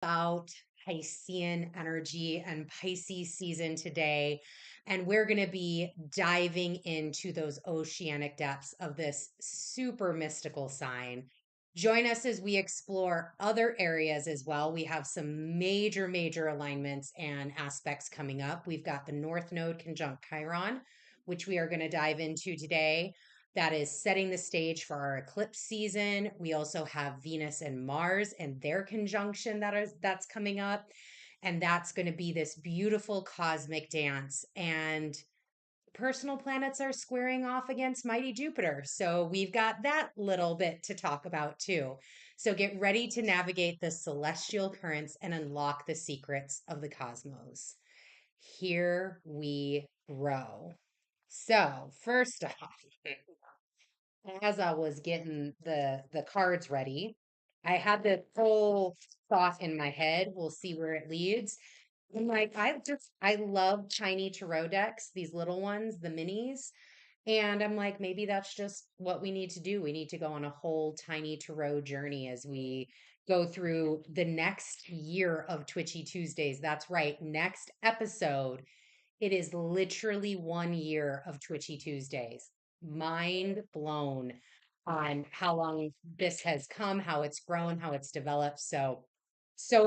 About Piscean energy and Pisces season today. And we're going to be diving into those oceanic depths of this super mystical sign. Join us as we explore other areas as well. We have some major alignments and aspects coming up. We've got the North Node conjunct Chiron, which we are going to dive into today. That is setting the stage for our eclipse season. We also have Venus and Mars and their conjunction that's coming up. And that's going to be this beautiful cosmic dance. And personal planets are squaring off against mighty Jupiter. So we've got that little bit to talk about too. So get ready to navigate the celestial currents and unlock the secrets of the cosmos. Here we grow. So, first off, as I was getting the cards ready, I had this whole thought in my head. We'll see where it leads. I'm like, I love tiny tarot decks, these little ones, the minis. And I'm like, maybe that's just what we need to do. We need to go on a whole tiny tarot journey as we go through the next year of Twitchy Tuesdays. That's right. Next episode, it is literally 1 year of Twitchy Tuesdays. Mind blown on how long this has come, how it's grown, how it's developed. So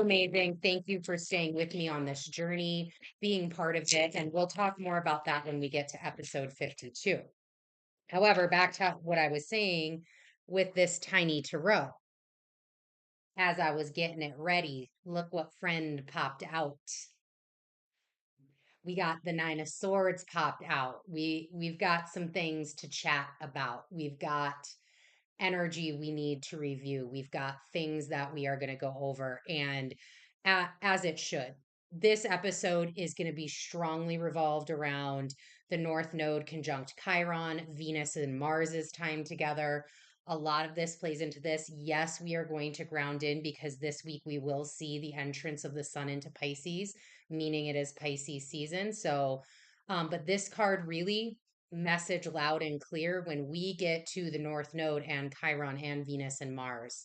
amazing. Thank you for staying with me on this journey, being part of it. And we'll talk more about that when we get to episode 52. However, back to what I was saying with this tiny tarot. As I was getting it ready, look what friend popped out. We got the Nine of Swords popped out. We've got some things to chat about. We've got energy we need to review. We've got things that we are going to go over, and as it should. This episode is going to be strongly revolved around the North Node conjunct Chiron, Venus and Mars's time together. A lot of this plays into this. Yes, we are going to ground in because this week we will see the entrance of the sun into Pisces, meaning it is Pisces season. So, but this card really message loud and clear when we get to the North Node and Chiron and Venus and Mars.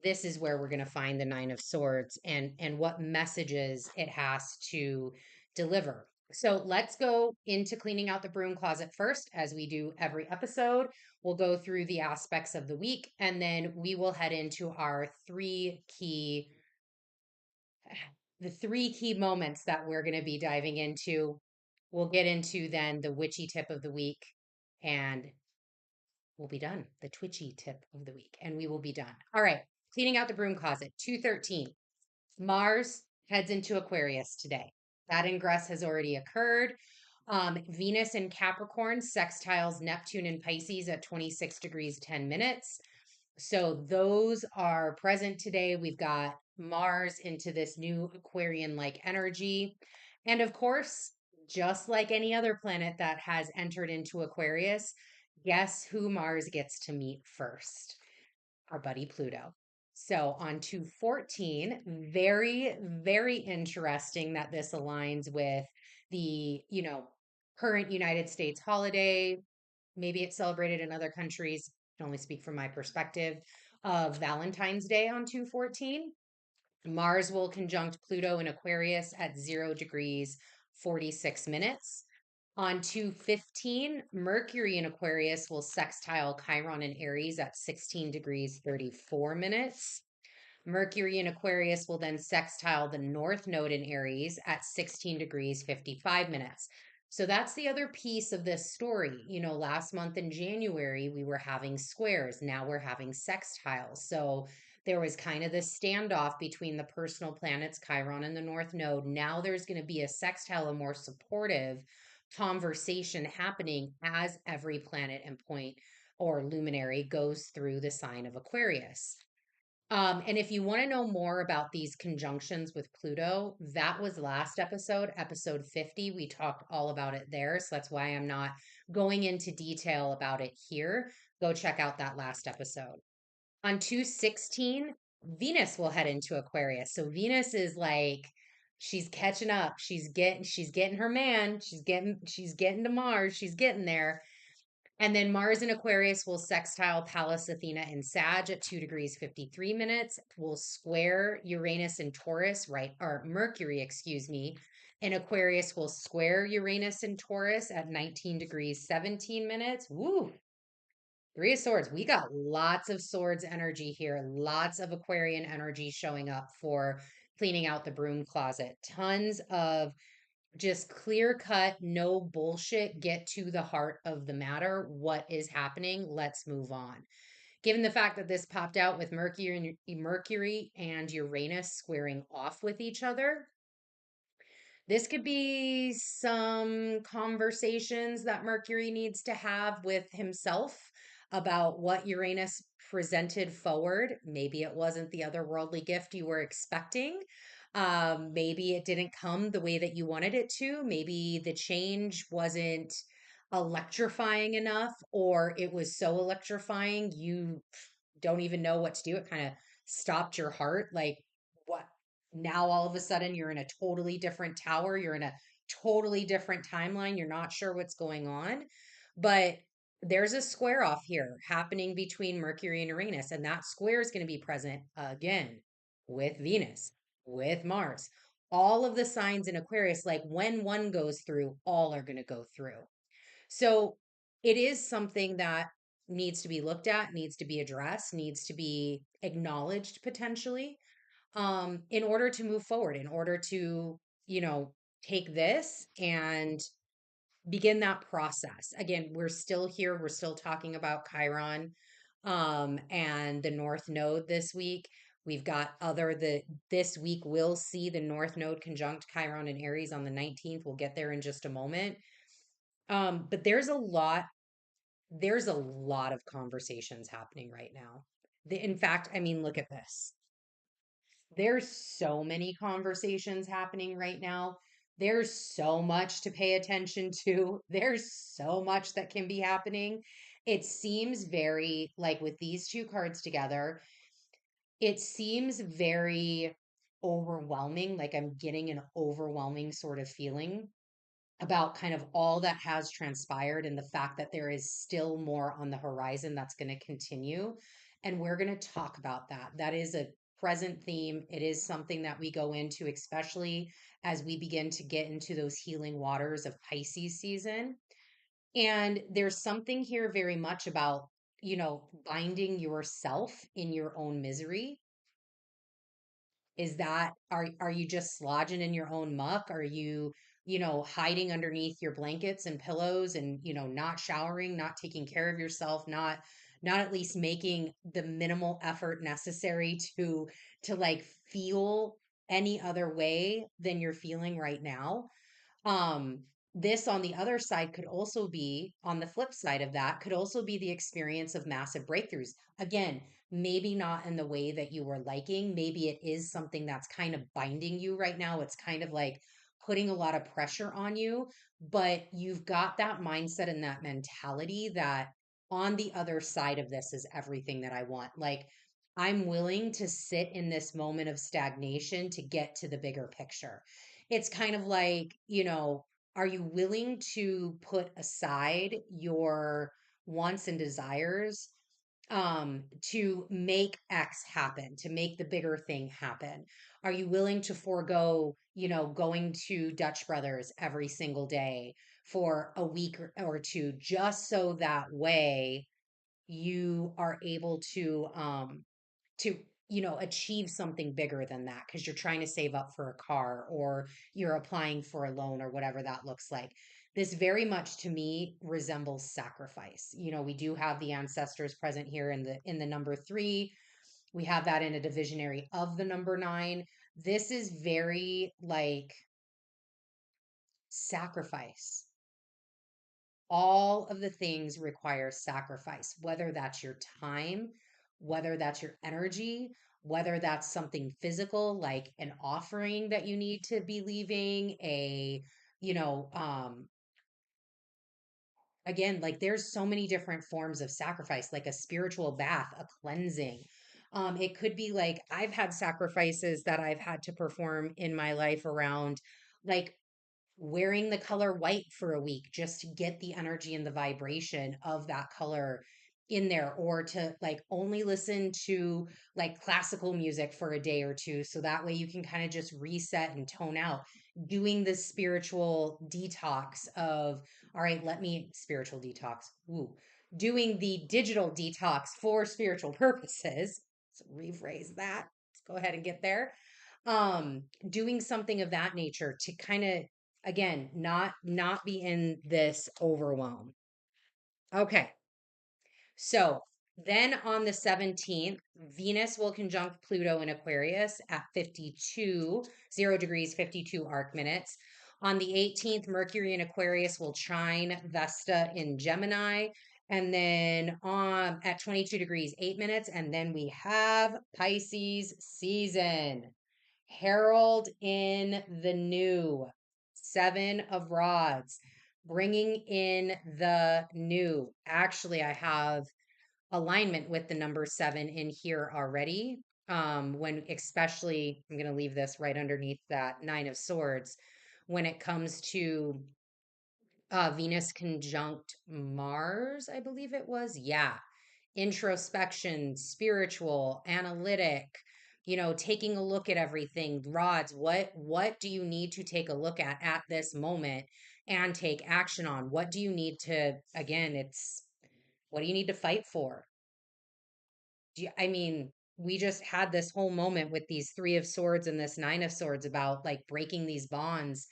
This is where we're going to find the Nine of Swords and what messages it has to deliver. So let's go into cleaning out the broom closet first, as we do every episode. We'll go through the aspects of the week, and then we will head into our the three key moments that we're going to be diving into. We'll get into then the witchy tip of the week, and we'll be done. The twitchy tip of the week, and we will be done. All right, cleaning out the broom closet. 213. Mars heads into Aquarius today. That ingress has already occurred. Venus in Capricorn sextiles Neptune in Pisces at 26 degrees 10 minutes. So those are present today. We've got Mars into this new Aquarian like energy. And of course, just like any other planet that has entered into Aquarius, guess who Mars gets to meet first? Our buddy Pluto. So on 214, very interesting that this aligns with the, current United States holiday. Maybe it's celebrated in other countries. I can only speak from my perspective of Valentine's Day on 214. Mars will conjunct Pluto in Aquarius at 0 degrees 46 minutes. On 215, Mercury in Aquarius will sextile Chiron in Aries at 16 degrees 34 minutes. Mercury in Aquarius will then sextile the North Node in Aries at 16 degrees 55 minutes. So that's the other piece of this story. Last month in January, we were having squares. Now we're having sextiles. So there was kind of this standoff between the personal planets, Chiron and the North Node. Now there's going to be a sextile, a more supportive conversation happening as every planet and point or luminary goes through the sign of Aquarius. And if you want to know more about these conjunctions with Pluto, that was last episode, episode 50. We talked all about it there. So that's why I'm not going into detail about it here. Go check out that last episode. On 216, Venus will head into Aquarius. So Venus is like, she's catching up. She's getting her man. She's getting to Mars. She's getting there. And then Mars in Aquarius will sextile Pallas Athena in Sag at 2 degrees 53 minutes. Will square Uranus in Taurus, right? Or Mercury, excuse me. In Aquarius will square Uranus in Taurus at 19 degrees 17 minutes. Woo! Three of Swords. We got lots of swords energy here, lots of Aquarian energy showing up for cleaning out the broom closet. Tons of just clear cut, no bullshit, get to the heart of the matter. What is happening? Let's move on. Given the fact that this popped out with Mercury and Uranus squaring off with each other, this could be some conversations that Mercury needs to have with himself about what Uranus presented forward. Maybe it wasn't the otherworldly gift you were expecting. Maybe it didn't come the way that you wanted it to. Maybe the change wasn't electrifying enough, or it was so electrifying you don't even know what to do. It kind of stopped your heart. Like, what? Now all of a sudden you're in a totally different tower. You're in a totally different timeline. You're not sure what's going on. But there's a square off here happening between Mercury and Uranus. And that square is going to be present again with Venus, with Mars. All of the signs in Aquarius, like when one goes through, all are going to go through. So it is something that needs to be looked at, needs to be addressed, needs to be acknowledged potentially, in order to move forward, in order to, you know, take this and begin that process. Again, we're still here, we're still talking about Chiron, and the North Node this week. We've got this week we'll see the North Node conjunct Chiron and Aries on the 19th. We'll get there in just a moment. But there's a lot of conversations happening right now. In fact, I mean, look at this. There's so many conversations happening right now. There's so much to pay attention to. There's so much that can be happening. It seems very like with these two cards together, it seems very overwhelming. Like I'm getting an overwhelming sort of feeling about kind of all that has transpired and the fact that there is still more on the horizon that's going to continue. And we're going to talk about that. That is a present theme. It is something that we go into, especially as we begin to get into those healing waters of Pisces season. And there's something here very much about, binding yourself in your own misery. Is that, are you just slodging in your own muck? Are you, hiding underneath your blankets and pillows and, not showering, not taking care of yourself, not at least making the minimal effort necessary to like feel any other way than you're feeling right now? Um, this on the other side could also be, on the flip side of that, could also be the experience of massive breakthroughs. Again, maybe not in the way that you were liking. Maybe it is something that's kind of binding you right now. It's kind of like putting a lot of pressure on you, but you've got that mindset and that mentality that on the other side of this is everything that I want. Like, I'm willing to sit in this moment of stagnation to get to the bigger picture. It's kind of like, are you willing to put aside your wants and desires, to make X happen, to make the bigger thing happen? Are you willing to forego, going to Dutch Brothers every single day for a week or two, just so that way you are able to achieve something bigger than that because you're trying to save up for a car or you're applying for a loan or whatever that looks like? This very much to me resembles sacrifice. We do have the ancestors present here in the number 3. We have that in a divisionary of the number 9. This is very like sacrifice. All of the things require sacrifice, whether that's your time, whether that's your energy, whether that's something physical, like an offering that you need to be leaving, you know, um, again, like there's so many different forms of sacrifice, like a spiritual bath, a cleansing. It could be like I've had sacrifices that I've had to perform in my life around like wearing the color white for a week just to get the energy and the vibration of that color in there, or to like only listen to like classical music for a day or two so that way you can kind of just reset and tone out, doing the spiritual detox of, all right, let me spiritual detox, ooh, doing the digital detox for spiritual purposes. So rephrase that. Let's go ahead and get there. Doing something of that nature to kind of, again, not be in this overwhelm. Okay. So then on the 17th, Venus will conjunct Pluto in Aquarius at 52, 0 degrees, 52 arc minutes. On the 18th, Mercury in Aquarius will trine Vesta in Gemini. And then on at 22 degrees, 8 minutes. And then we have Pisces season. Herald in the new, 7 of Rods, bringing in the new. Actually, I have alignment with the number 7 in here already. When especially, I'm going to leave this right underneath that 9 of Swords. When it comes to Venus conjunct Mars, I believe it was. Yeah. Introspection, spiritual, analytic, taking a look at everything. Rods, what do you need to take a look at this moment and take action on? What do you need to, again, it's what do you need to fight for? I mean, we just had this whole moment with these 3 of Swords and this 9 of Swords about like breaking these bonds,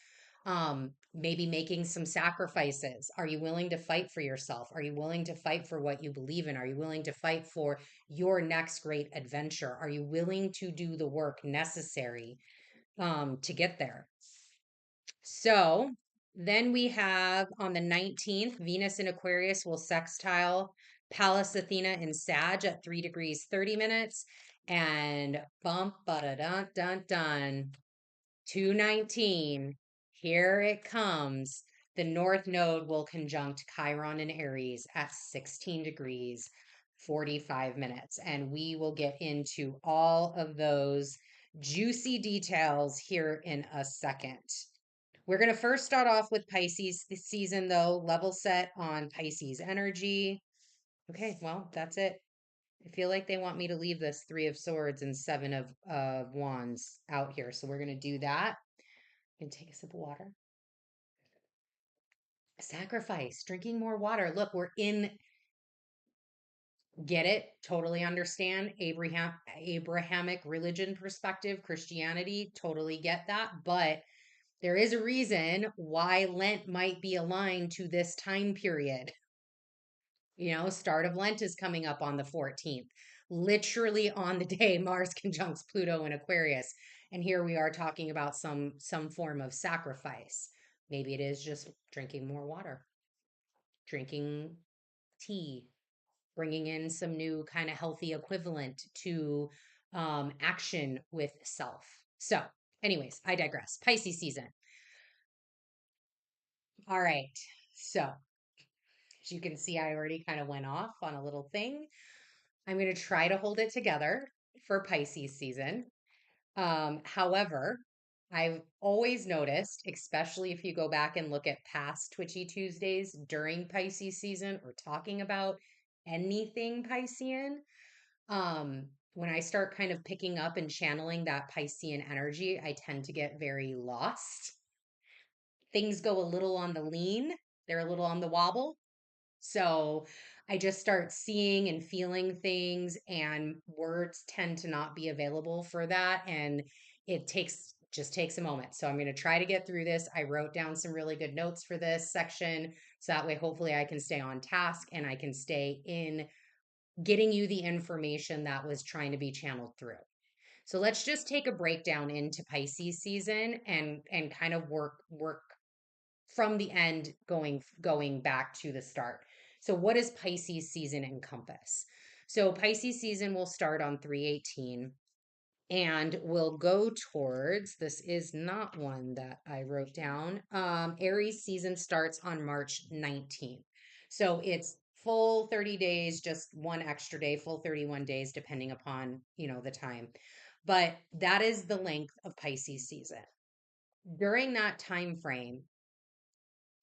maybe making some sacrifices. Are you willing to fight for yourself? Are you willing to fight for what you believe in? Are you willing to fight for your next great adventure? Are you willing to do the work necessary to get there? So then we have on the 19th, Venus in Aquarius will sextile Pallas Athena in Sag at 3 degrees, 30 minutes. And bump, ba dun dun dun, 219. Here it comes. The North Node will conjunct Chiron in Aries at 16 degrees, 45 minutes. And we will get into all of those juicy details here in a second. We're going to first start off with Pisces this season, though, level set on Pisces energy. Okay, well, that's it. I feel like they want me to leave this 3 of Swords and 7 of Wands out here. So we're going to do that. And take a sip of water. Sacrifice, drinking more water. Look, we're in, get it, totally understand. Abrahamic religion perspective, Christianity, totally get that. But there is a reason why Lent might be aligned to this time period. Start of Lent is coming up on the 14th, literally on the day Mars conjuncts Pluto in Aquarius. And here we are talking about some form of sacrifice. Maybe it is just drinking more water, drinking tea, bringing in some new kind of healthy equivalent to action with self. So, anyways, I digress. Pisces season. All right. So, as you can see, I already kind of went off on a little thing. I'm going to try to hold it together for Pisces season. However, I've always noticed, especially if you go back and look at past Twitchy Tuesdays during Pisces season or talking about anything Piscean, when I start kind of picking up and channeling that Piscean energy, I tend to get very lost. Things go a little on the lean, they're a little on the wobble. So I just start seeing and feeling things, and words tend to not be available for that. And it just takes a moment. So I'm going to try to get through this. I wrote down some really good notes for this section. So that way, hopefully, I can stay on task and I can stay in getting you the information that was trying to be channeled through. So let's just take a breakdown into Pisces season and kind of work from the end going back to the start. So what does Pisces season encompass? So Pisces season will start on 318 and will go towards, this is not one that I wrote down. Aries season starts on March 19th. So it's full 30 days, just one extra day, full 31 days, depending upon, the time. But that is the length of Pisces season. During that time frame,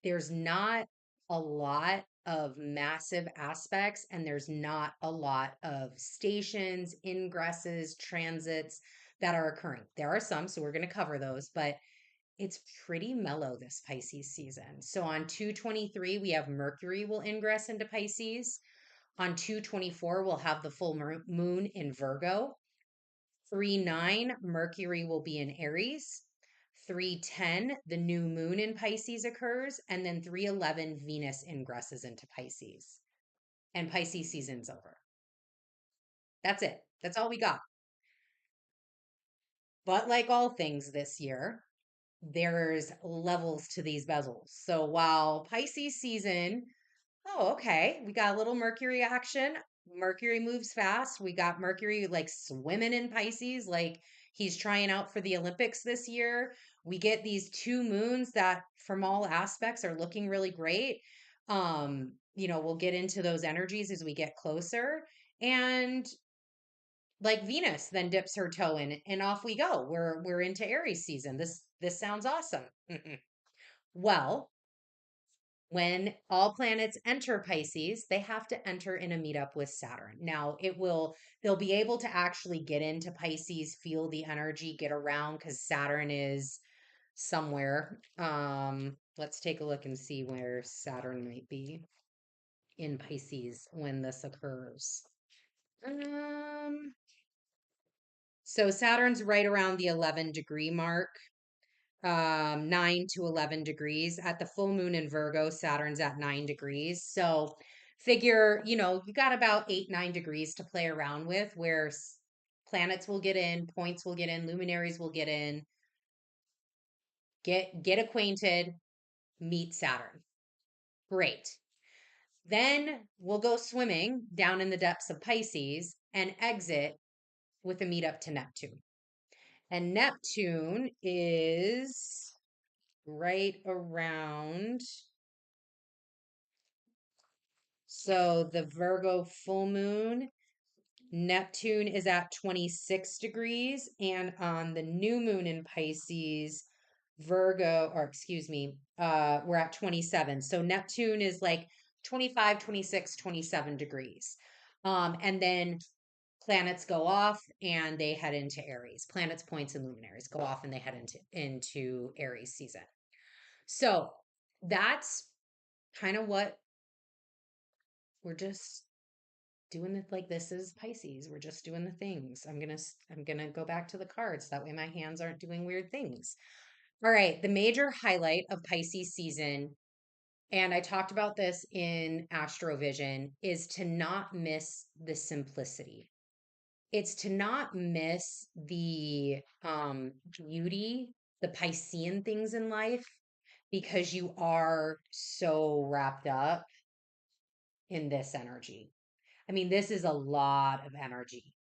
there's not a lot of massive aspects, and there's not a lot of stations, ingresses, transits that are occurring. There are some, so we're going to cover those, but it's pretty mellow this Pisces season. So on 223, we have Mercury will ingress into Pisces. On 224, we'll have the full moon in Virgo. 3-9, Mercury will be in Aries. 3-10, the new moon in Pisces occurs. And then 3-11, Venus ingresses into Pisces. And Pisces season's over. That's it. That's all we got. But like all things this year, there's levels to these bezels. So while Pisces season, oh, okay, we got a little Mercury action. Mercury moves fast. We got Mercury like swimming in Pisces, like he's trying out for the Olympics this year. We get these two moons that, from all aspects, are looking really great. We'll get into those energies as we get closer. And like Venus then dips her toe in and off we go. We're into Aries season. This sounds awesome. Well, when all planets enter Pisces, they have to enter in a meetup with Saturn. Now, they'll be able to actually get into Pisces, feel the energy, get around because Saturn is somewhere. Let's take a look and see where Saturn might be in Pisces when this occurs. So Saturn's right around the 11-degree mark, 9 to 11 degrees. At the full moon in Virgo, Saturn's at 9 degrees. So figure, you got about 8, 9 degrees to play around with where planets will get in, points will get in, luminaries will get in, get acquainted, meet Saturn. Great. Then we'll go swimming down in the depths of Pisces and exit with a meetup to Neptune. And Neptune is right around. So the Virgo full moon, Neptune is at 26 degrees. And on the new moon in Pisces, we're at 27. So Neptune is like 25, 26, 27 degrees. And then planets go off and they head into Aries. Planets, points, and luminaries go off and they head into Aries season. So that's kind of what we're just doing it. Like, this is Pisces. We're just doing the things. I'm gonna go back to the cards. That way my hands aren't doing weird things. All right, the major highlight of Pisces season, and I talked about this in Astrovision, is to not miss the simplicity. It's to not miss the beauty, the Piscean things in life, because you are so wrapped up in this energy. I mean, this is a lot of energy.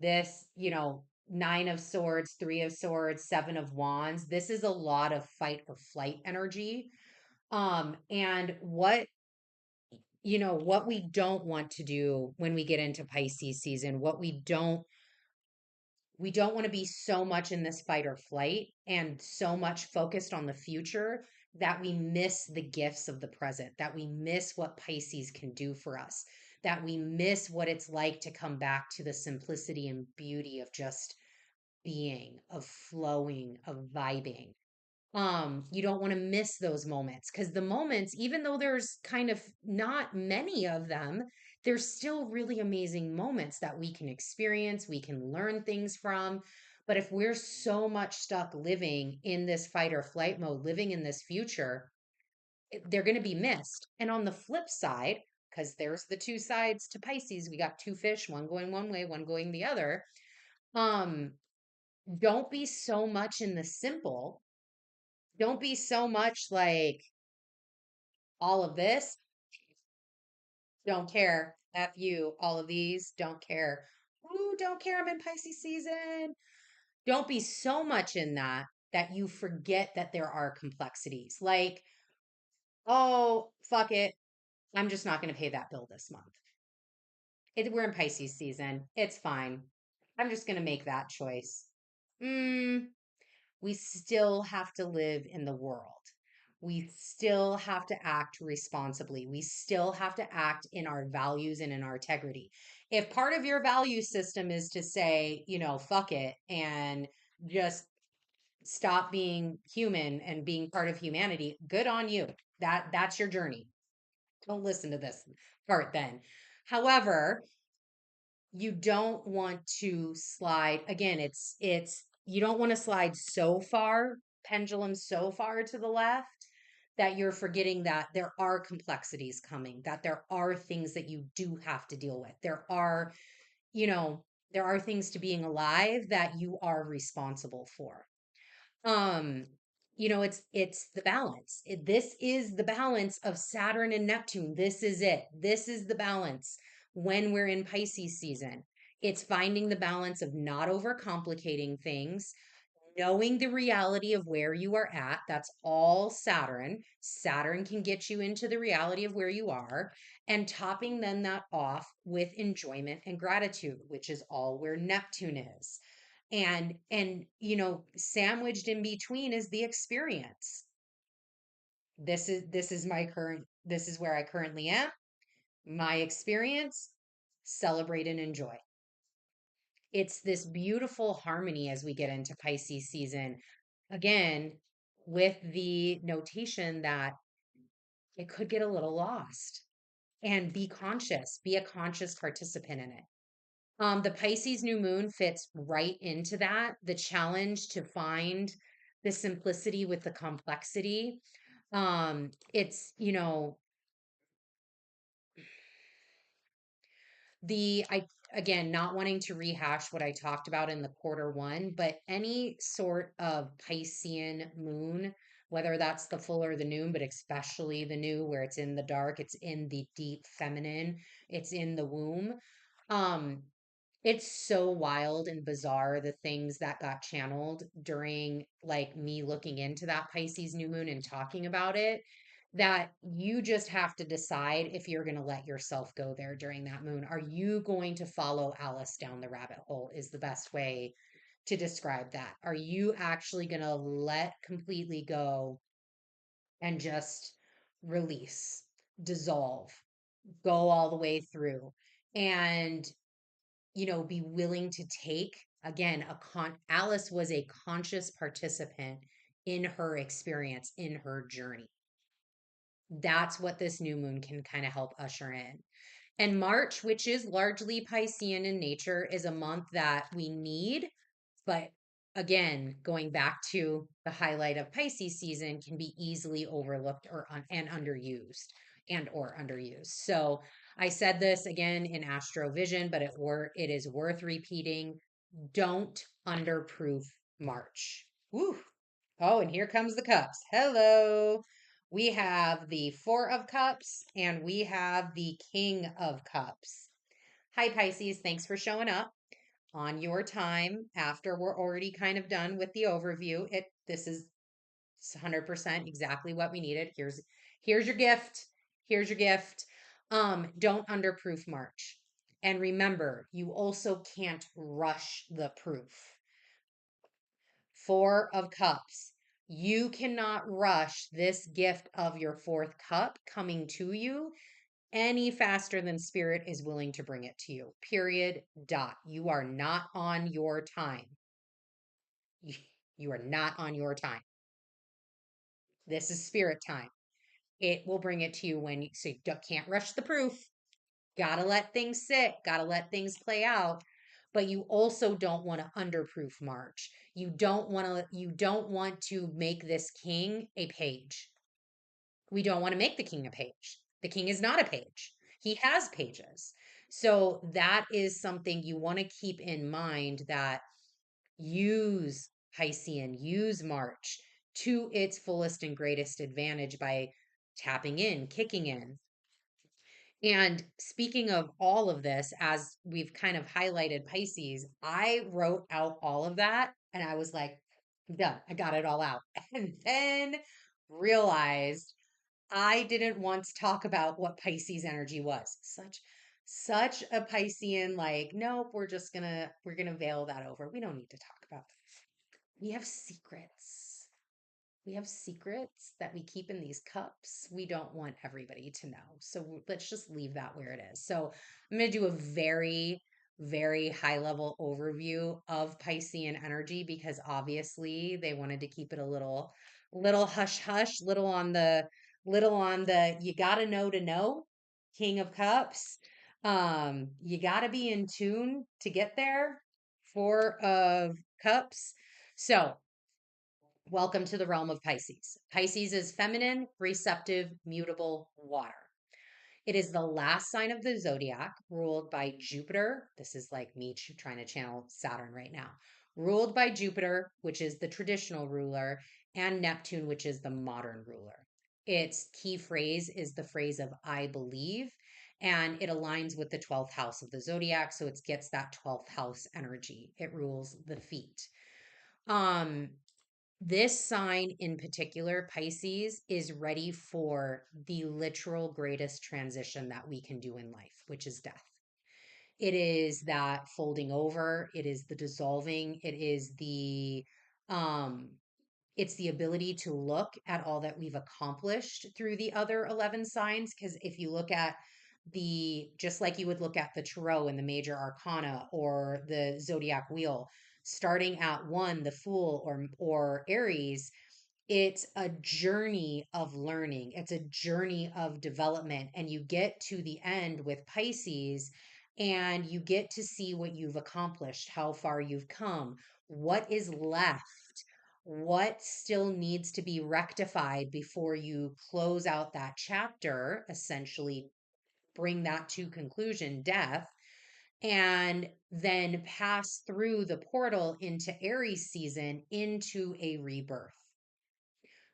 This, 9 of Swords, 3 of Swords, 7 of Wands. This is a lot of fight or flight energy. And what we don't want to do when we get into Pisces season, we don't want to be so much in this fight or flight and so much focused on the future that we miss the gifts of the present, that we miss what Pisces can do for us, that we miss what it's like to come back to the simplicity and beauty of just being, of flowing, of vibing. You don't want to miss those moments, because the moments, even though there's kind of not many of them, there's still really amazing moments that we can experience, we can learn things from. But if we're so much stuck living in this fight or flight mode, living in this future, they're going to be missed. And on the flip side, because there's the two sides to Pisces, we got two fish, one going one way, one going the other. Um, don't be so much in the simple. Don't be so much like all of this. Don't care. F you. All of these. Don't care. Ooh, don't care. I'm in Pisces season. Don't be so much in that you forget that there are complexities. Like, oh, fuck it. I'm just not going to pay that bill this month. We're in Pisces season. It's fine. I'm just going to make that choice. Mm, we still have to live in the world. We still have to act responsibly. We still have to act in our values and in our integrity. If part of your value system is to say, fuck it and just stop being human and being part of humanity, good on you. That's your journey. Don't listen to this part then. However, you don't want to slide again. It's you don't want to slide so far, pendulum so far to the left that you're forgetting that there are complexities coming, that there are things that you do have to deal with. You know, there are things to being alive that you are responsible for. um it's the balance. This is the balance of Saturn and Neptune. This is it. This is the balance when we're in Pisces season. It's finding the balance of not overcomplicating things, knowing the reality of where you are at. That's all Saturn. Saturn can get you into the reality of where you are, and topping then that off with enjoyment and gratitude, which is all where Neptune is. And sandwiched in between is the experience. This is where I currently am. My experience, celebrate and enjoy. It's this beautiful harmony as we get into Pisces season. Again, with the notation that it could get a little lost, and be conscious, be a conscious participant in it. The Pisces new moon fits right into that. The challenge to find the simplicity with the complexity. It's, I again, not wanting to rehash what I talked about in the quarter one, but any sort of Piscean moon, whether that's the full or the new, but especially the new where it's in the dark, it's in the deep feminine, it's in the womb. Um, it's so wild and bizarre, the things that got channeled during like me looking into that Pisces new moon and talking about it, that you just have to decide if you're going to let yourself go there during that moon. Are you going to follow Alice down the rabbit hole, is the best way to describe that. Are you actually going to let completely go and just release, dissolve, go all the way through? And be willing to take again Alice was a conscious participant in her experience, in her journey. That's what this new moon can kind of help usher in. And March, which is largely Piscean in nature, is a month that we need, but again, going back to the highlight of Pisces season, can be easily overlooked and underused or underused. So I said this again in Astrovision, but it is worth repeating. Don't underproof March. Woo. Oh, and here comes the cups. Hello. We have the Four of Cups and we have the King of Cups. Hi, Pisces. Thanks for showing up on your time after we're already kind of done with the overview. This is 100% exactly what we needed. Here's your gift. Here's your gift. Don't underproof March. And remember, you also can't rush the proof. Four of Cups. You cannot rush this gift of your fourth cup coming to you any faster than Spirit is willing to bring it to you. Period. Dot. You are not on your time. You are not on your time. This is Spirit time. It will bring it to you so you can't rush the proof. Gotta let things sit. Gotta let things play out. But you also don't want to underproof March. You don't want to make this king a page. We don't want to make the king a page. The king is not a page. He has pages. So that is something you want to keep in mind, that use Piscean, use March to its fullest and greatest advantage by tapping in, kicking in. And speaking of all of this, as we've kind of highlighted Pisces, I wrote out all of that and I was like, I'm done. I got it all out. And then realized I didn't once talk about what Pisces energy was. Such a Piscean, like, nope, we're gonna veil that over. We don't need to talk about that. We have secrets. We have secrets that we keep in these cups. We don't want everybody to know. So let's just leave that where it is. So I'm going to do a very, very high level overview of Piscean energy because obviously they wanted to keep it a little hush hush, little on the you gotta know to know, King of Cups. You gotta be in tune to get there, Four of Cups. So welcome to the realm of Pisces. Pisces is feminine, receptive, mutable water. It is the last sign of the zodiac, ruled by Jupiter. This is like me trying to channel Saturn right now. Ruled by Jupiter, which is the traditional ruler, and Neptune, which is the modern ruler. Its key phrase is the phrase of I believe, and it aligns with the 12th house of the zodiac. So it gets that 12th house energy. It rules the feet. Um, this sign in particular, Pisces, is ready for the literal greatest transition that we can do in life, which is death. It is that folding over, it is the dissolving, um it's the ability to look at all that we've accomplished through the other 11 signs. Because if you look at just like you would look at the tarot and the major arcana or the zodiac wheel, starting at one, the Fool or Aries, it's a journey of learning. It's a journey of development. And you get to the end with Pisces and you get to see what you've accomplished, how far you've come, what is left, what still needs to be rectified before you close out that chapter, essentially bring that to conclusion, death, and then pass through the portal into Aries season into a rebirth,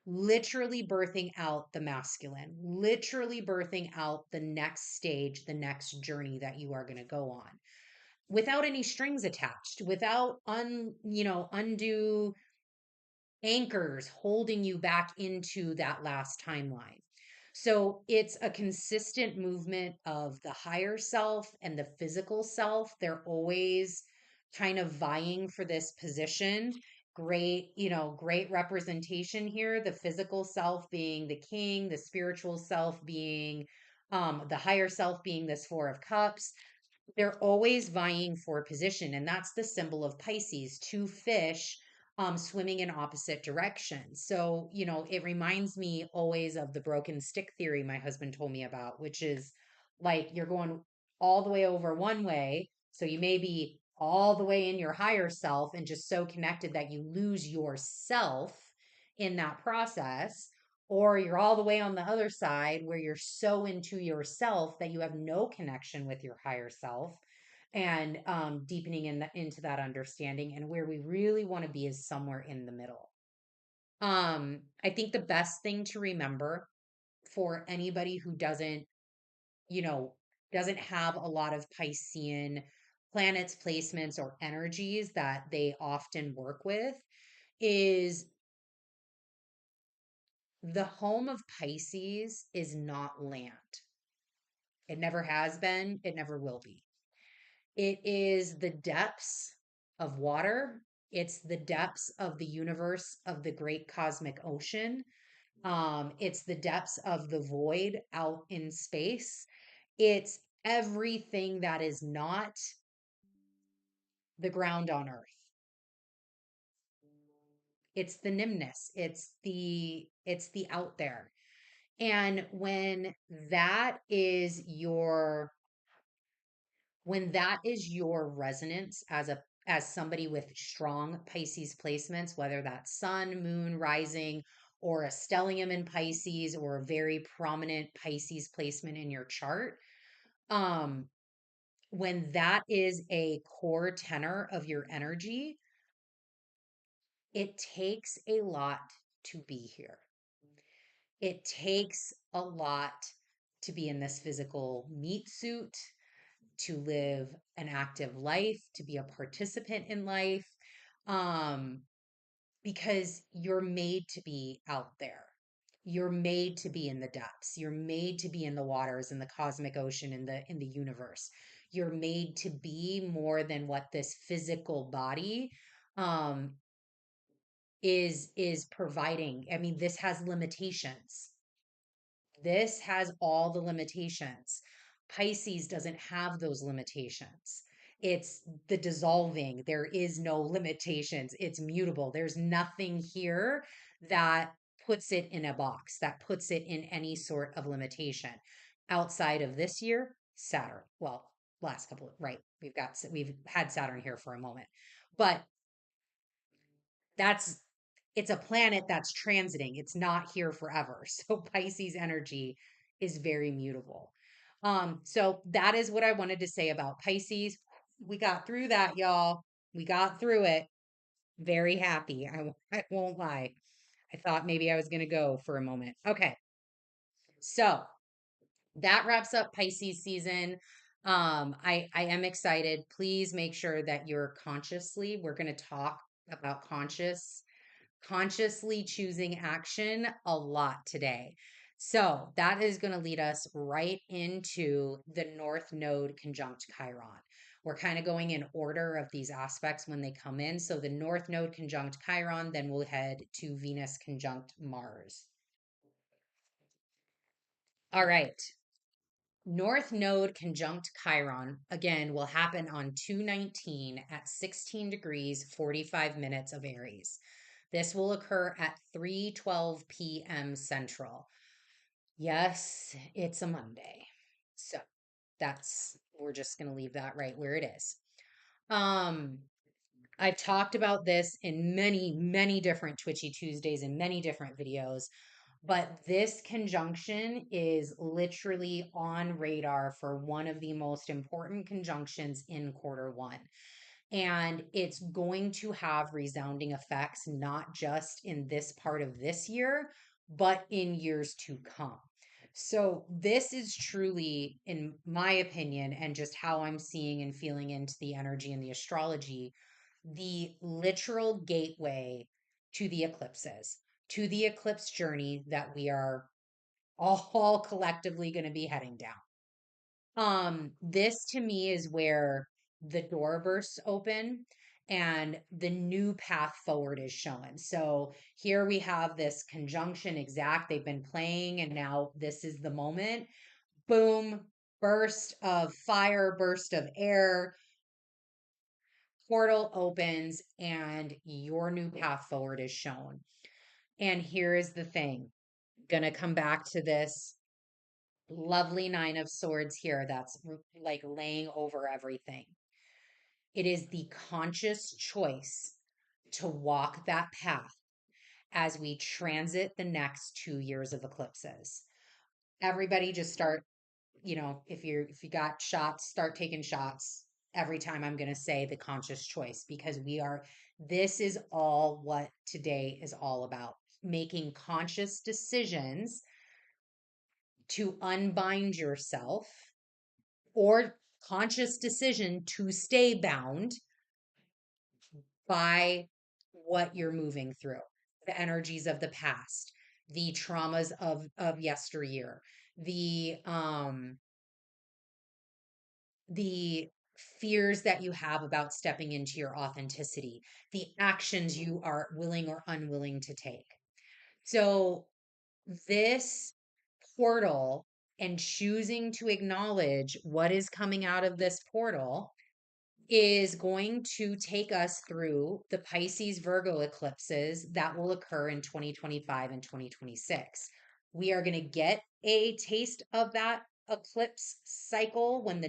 literally birthing out the masculine, literally birthing out the next stage, the next journey that you are going to go on without any strings attached, without undue anchors holding you back into that last timeline. So it's a consistent movement of the higher self and the physical self. They're always kind of vying for this position. Great, great representation here. The physical self being the king, the spiritual self being the higher self being this Four of Cups. They're always vying for position, and that's the symbol of Pisces, two fish swimming in opposite directions. So, it reminds me always of the broken stick theory my husband told me about, which is like you're going all the way over one way. So you may be all the way in your higher self and just so connected that you lose yourself in that process, or you're all the way on the other side where you're so into yourself that you have no connection with your higher self, and deepening into that understanding. And where we really want to be is somewhere in the middle. I think the best thing to remember for anybody who you know, doesn't have a lot of Piscean planets, placements, or energies that they often work with is the home of Pisces is not land. It never has been, it never will be. It is the depths of water. It's the depths of the universe, of the great cosmic ocean. It's the depths of the void out in space. It's everything that is not the ground on earth. It's the nimness. It's the out there. And when that is your resonance as somebody with strong Pisces placements, whether that's sun, moon, rising, or a stellium in Pisces, or a very prominent Pisces placement in your chart, um, when that is a core tenor of your energy, it takes a lot to be here. It takes a lot to be in this physical meat suit, to live an active life, to be a participant in life, um, because you're made to be out there. You're made to be in the depths. You're made to be in the waters, in the cosmic ocean, in the universe. You're made to be more than what this physical body um, is providing. I mean, this has limitations. This has all the limitations. Pisces doesn't have those limitations. It's the dissolving. There is no limitations. It's mutable. There's nothing here that puts it in a box, that puts it in any sort of limitation. Outside of this year, Saturn. Well, last couple, right. We've had Saturn here for a moment. But that's it's a planet that's transiting. It's not here forever. So Pisces energy is very mutable. So that is what I wanted to say about Pisces. We got through that, y'all. We got through it. Very happy. I won't lie. I thought maybe I was going to go for a moment. Okay. So that wraps up Pisces season. I am excited. Please make sure that you're we're going to talk about consciously choosing action a lot today. So that is going to lead us right into the North Node conjunct Chiron. We're kind of going in order of these aspects when they come in. So the North Node conjunct Chiron, then we'll head to Venus conjunct Mars. All right. North Node conjunct Chiron again will happen on 219 at 16 degrees 45 minutes of Aries. This will occur at 3:12 p.m. Central. Yes, it's a Monday. So we're just going to leave that right where it is. Um, I've talked about this in many, many different Twitchy Tuesdays and many different videos, but this conjunction is literally on radar for one of the most important conjunctions in quarter one. And it's going to have resounding effects, not just in this part of this year, but in years to come. So, this is truly, in my opinion, and just how I'm seeing and feeling into the energy and the astrology, the literal gateway to the eclipses, to the eclipse journey that we are all collectively going to be heading down. This to me is where the door bursts open and the new path forward is shown. So here we have this conjunction exact they've been playing, and now this is the moment. Boom, burst of fire, burst of air, portal opens, and your new path forward is shown. And here is the thing. Gonna come back to this lovely Nine of Swords here that's like laying over everything. It is the conscious choice to walk that path as we transit the next 2 years of eclipses. Everybody just start, if you got shots, start taking shots every time I'm going to say the conscious choice, because this is all what today is all about. Making conscious decisions to unbind yourself, or conscious decision to stay bound by what you're moving through, the energies of the past, the traumas of yesteryear, the fears that you have about stepping into your authenticity, the actions you are willing or unwilling to take. So this portal, and choosing to acknowledge what is coming out of this portal, is going to take us through the Pisces Virgo eclipses that will occur in 2025 and 2026. We are going to get a taste of that eclipse cycle when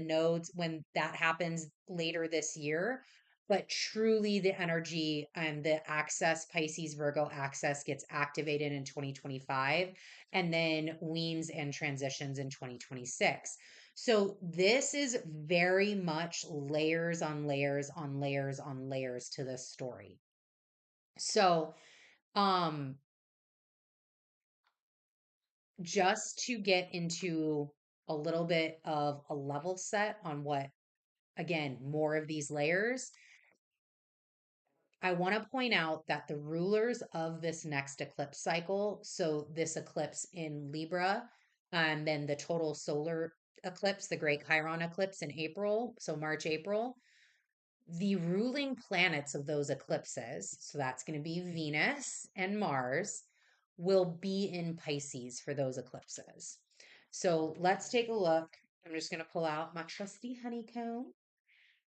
that happens later this year. But truly, the energy and the access, Pisces Virgo access, gets activated in 2025 and then weans and transitions in 2026. So this is very much layers on layers on layers on layers to this story. So, um, just to get into a little bit of a level set on what, again, more of these layers, I want to point out that the rulers of this next eclipse cycle, so this eclipse in Libra, and then the total solar eclipse, the Great Chiron eclipse in April, so March, April, The ruling planets of those eclipses, so that's going to be Venus and Mars, will be in Pisces for those eclipses. So let's take a look. I'm just going to pull out my trusty honeycomb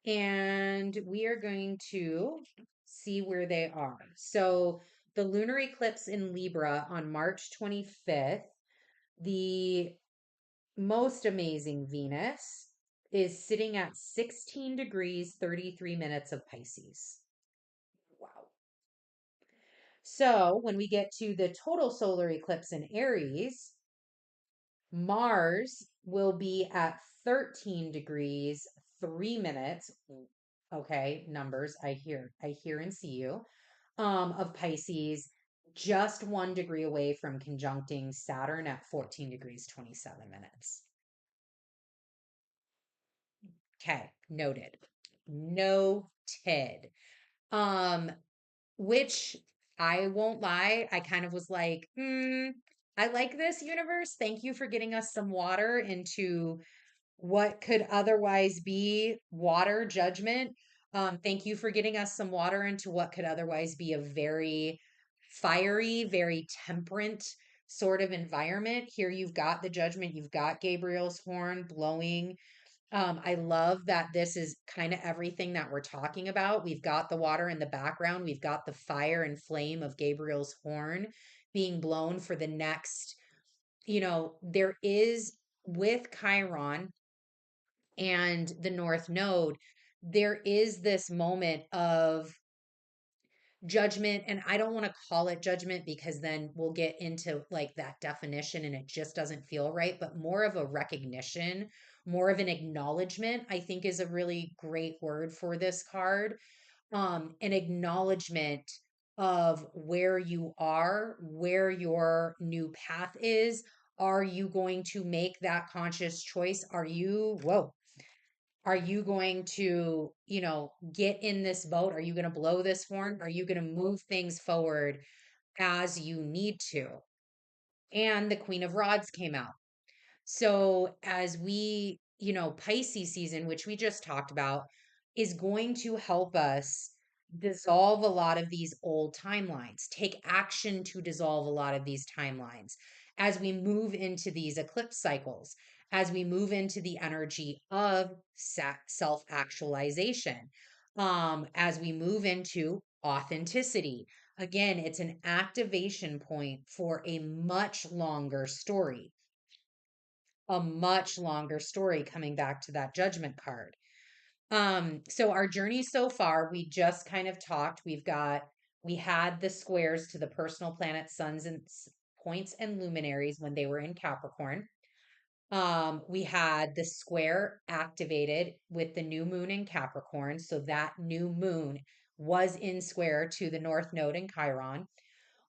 and we are going to see where they are. So the lunar eclipse in Libra on March 25th, the most amazing Venus is sitting at 16 degrees, 33 minutes of Pisces. Wow. So when we get to the total solar eclipse in Aries, Mars will be at 13 degrees, 3 minutes. Okay, numbers. I hear and see you. Of Pisces, just 1 degree away from conjuncting Saturn at 14 degrees, 27 minutes. Okay, noted. Noted. Um, which I won't lie, I kind of was like, I like this universe. Thank you for getting us some water into what could otherwise be water judgment. Thank you for getting us some water into what could otherwise be a very fiery, very temperate sort of environment. Here you've got the judgment, you've got Gabriel's horn blowing. I love that this is kind of everything that we're talking about. We've got the water in the background, we've got the fire and flame of Gabriel's horn being blown for the next, there is with Chiron and the North Node, there is this moment of judgment. And I don't want to call it judgment because then we'll get into like that definition and it just doesn't feel right, but more of a recognition, more of an acknowledgement, I think is a really great word for this card. An acknowledgement of where you are, where your new path is. Are you going to make that conscious choice? Are you going to, get in this boat? Are you going to blow this horn? Are you going to move things forward as you need to? And the Queen of Rods came out. So as Pisces season, which we just talked about, is going to help us dissolve a lot of these old timelines, take action to dissolve a lot of these timelines as we move into these eclipse cycles, as we move into the energy of self-actualization, as we move into authenticity. Again, it's an activation point for a much longer story coming back to that judgment card. So our journey so far, we just kind of talked. We had the squares to the personal planets, suns and points and luminaries when they were in Capricorn. We had the square activated with the new moon in Capricorn. So that new moon was in square to the North Node in Chiron.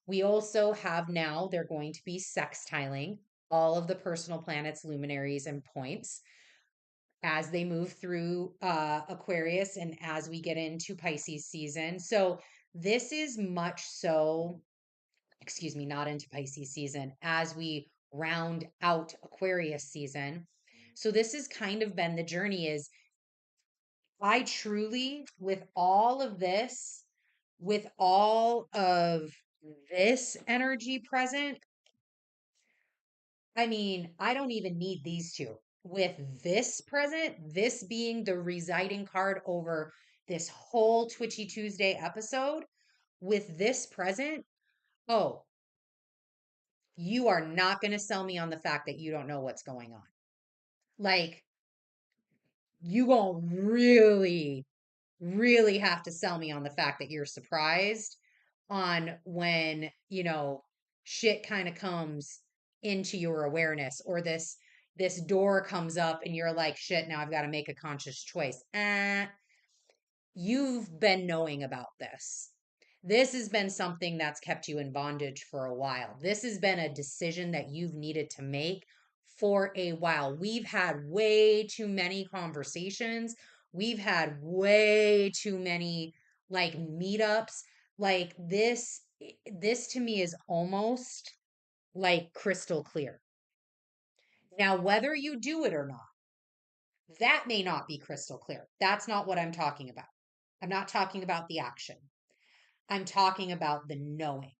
We also have now, they're going to be sextiling all of the personal planets, luminaries, and points as they move through Aquarius and as we get into Pisces season. So this is much so, excuse me, not into Pisces season, as we round out Aquarius season. So this has kind of been the journey is I truly, with all of this energy present, I mean, I don't even need these two. With this present, this being the residing card over this whole Twitchy Tuesday episode, with this present, oh, you are not going to sell me on the fact that you don't know what's going on. Like, you going to really, really have to sell me on the fact that you're surprised on when, shit kind of comes into your awareness or this door comes up and you're like, shit, now I've got to make a conscious choice. You've been knowing about this. This has been something that's kept you in bondage for a while. This has been a decision that you've needed to make for a while. We've had way too many conversations. We've had way too many like meetups. Like this to me is almost like crystal clear. Now, whether you do it or not, that may not be crystal clear. That's not what I'm talking about. I'm not talking about the action. I'm talking about the knowing.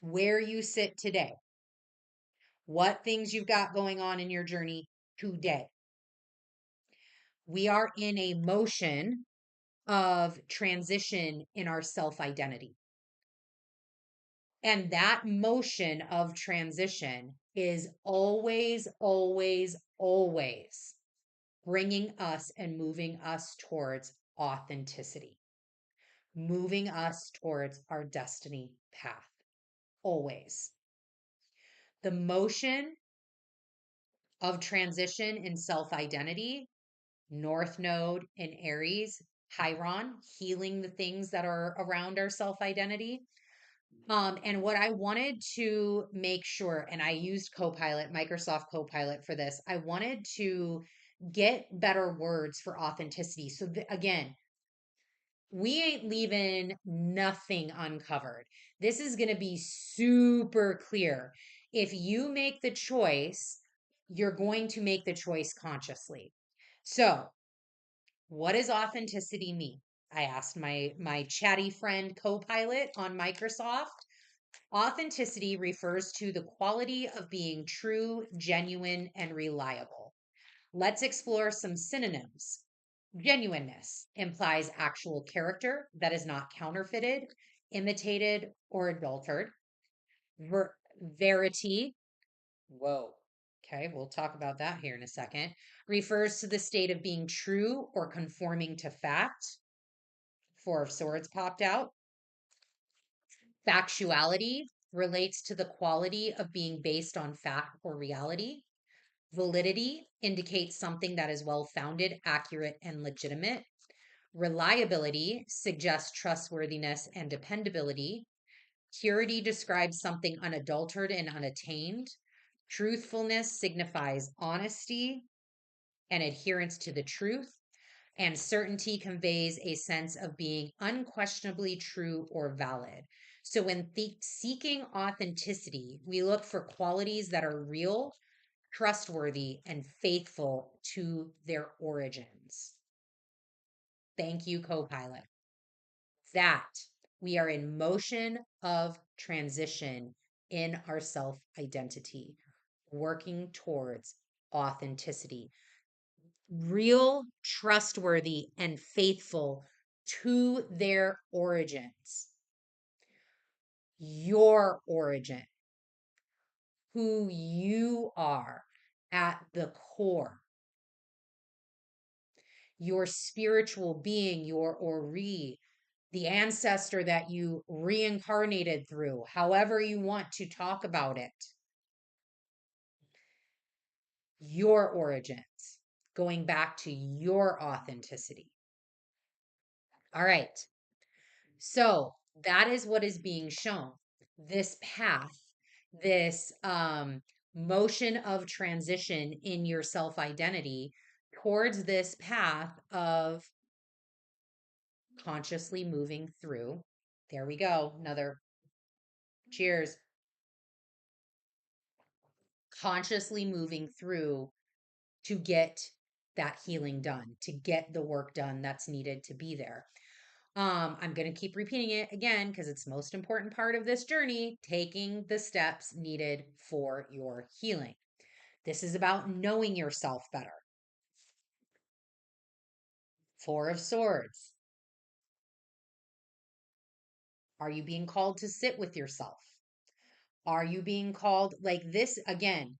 Where you sit today, what things you've got going on in your journey today. We are in a motion of transition in our self identity. And that motion of transition is always, always, always bringing us and moving us towards authenticity, moving us towards our destiny path. Always. The motion of transition in self identity, North Node in Aries, Chiron, healing the things that are around our self identity. And what I wanted to make sure, and I used Copilot, Microsoft Copilot for this, I wanted to get better words for authenticity. So, again, we ain't leaving nothing uncovered. This is going to be super clear. If you make the choice, you're going to make the choice consciously. So, what does authenticity mean? I asked my chatty friend Copilot on Microsoft. Authenticity refers to the quality of being true, genuine, and reliable. Let's explore some synonyms. Genuineness implies actual character that is not counterfeited, imitated, or adulterated. Verity, whoa, okay, we'll talk about that here in a second, refers to the state of being true or conforming to fact. Four of Swords popped out. Factuality relates to the quality of being based on fact or reality. Validity indicates something that is well founded, accurate, and legitimate. Reliability suggests trustworthiness and dependability. Purity describes something unadulterated and unattained. Truthfulness signifies honesty and adherence to the truth. And certainty conveys a sense of being unquestionably true or valid. So, when seeking authenticity, we look for qualities that are real, trustworthy, and faithful to their origins. Thank you, Copilot. That we are in motion of transition in our self identity, working towards authenticity, real, trustworthy, and faithful to their origins. Your origin, who you are at the core, your spiritual being, your Ori, the ancestor that you reincarnated through, however you want to talk about it, your origins, going back to your authenticity. All right. So that is what is being shown. This path, this motion of transition in your self identity towards this path of consciously moving through. There we go. Another cheers. Consciously moving through to get that healing done, to get the work done that's needed to be there. I'm going to keep repeating it again because it's the most important part of this journey, taking the steps needed for your healing. This is about knowing yourself better. Four of Swords. Are you being called to sit with yourself? Are you being called like this again?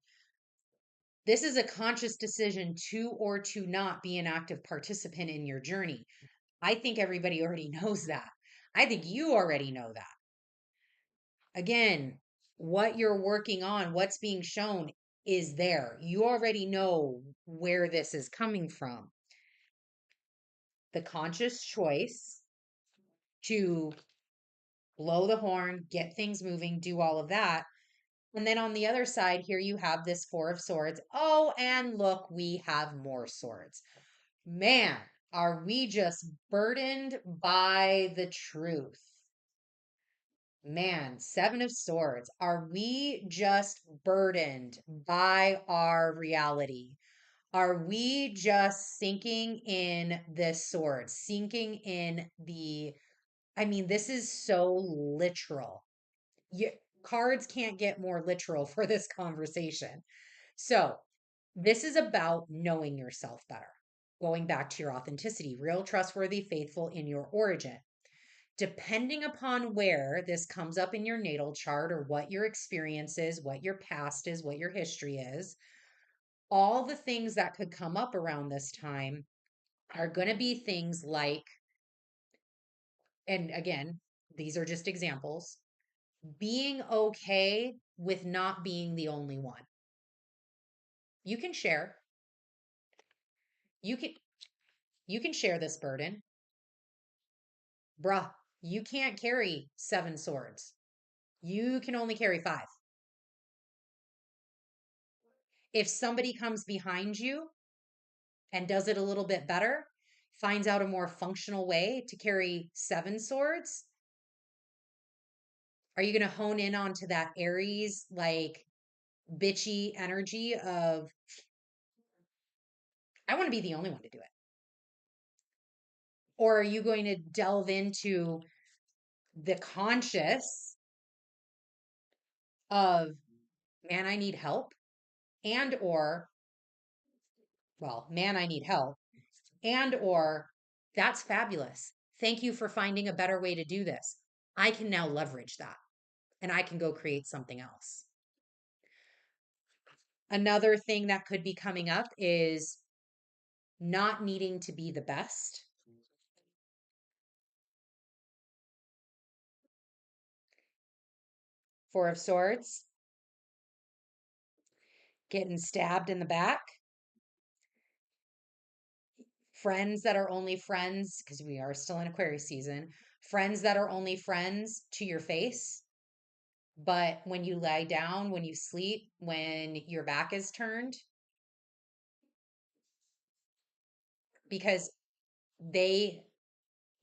This is a conscious decision to or to not be an active participant in your journey. I think everybody already knows that. I think you already know that. Again, what you're working on, what's being shown is there. You already know where this is coming from. The conscious choice to blow the horn, get things moving, do all of that. And then on the other side, here you have this Four of Swords. Oh, and look, we have more swords. Man, are we just burdened by the truth? Man, Seven of Swords. Are we just burdened by our reality? Are we just sinking in this sword, sinking in I mean, this is so literal. You, cards can't get more literal for this conversation. So, this is about knowing yourself better, going back to your authenticity, real, trustworthy, faithful in your origin. Depending upon where this comes up in your natal chart or what your experience is, what your past is, what your history is, all the things that could come up around this time are going to be things like, and again, these are just examples, being okay with not being the only one. You can share. You can you can share this burden. Bruh, you can't carry 7 swords. You can only carry 5. If somebody comes behind you and does it a little bit better, finds out a more functional way to carry 7 swords, are you going to hone in onto that Aries, like bitchy energy of, I want to be the only one to do it? Or are you going to delve into the conscious of, man, I need help? And or, well, man, I need help. And or, that's fabulous. Thank you for finding a better way to do this. I can now leverage that and I can go create something else. Another thing that could be coming up is not needing to be the best. 4 of Swords, getting stabbed in the back. Friends that are only friends, because we are still in Aquarius season, friends that are only friends to your face. But when you lie down, when you sleep, when your back is turned, because they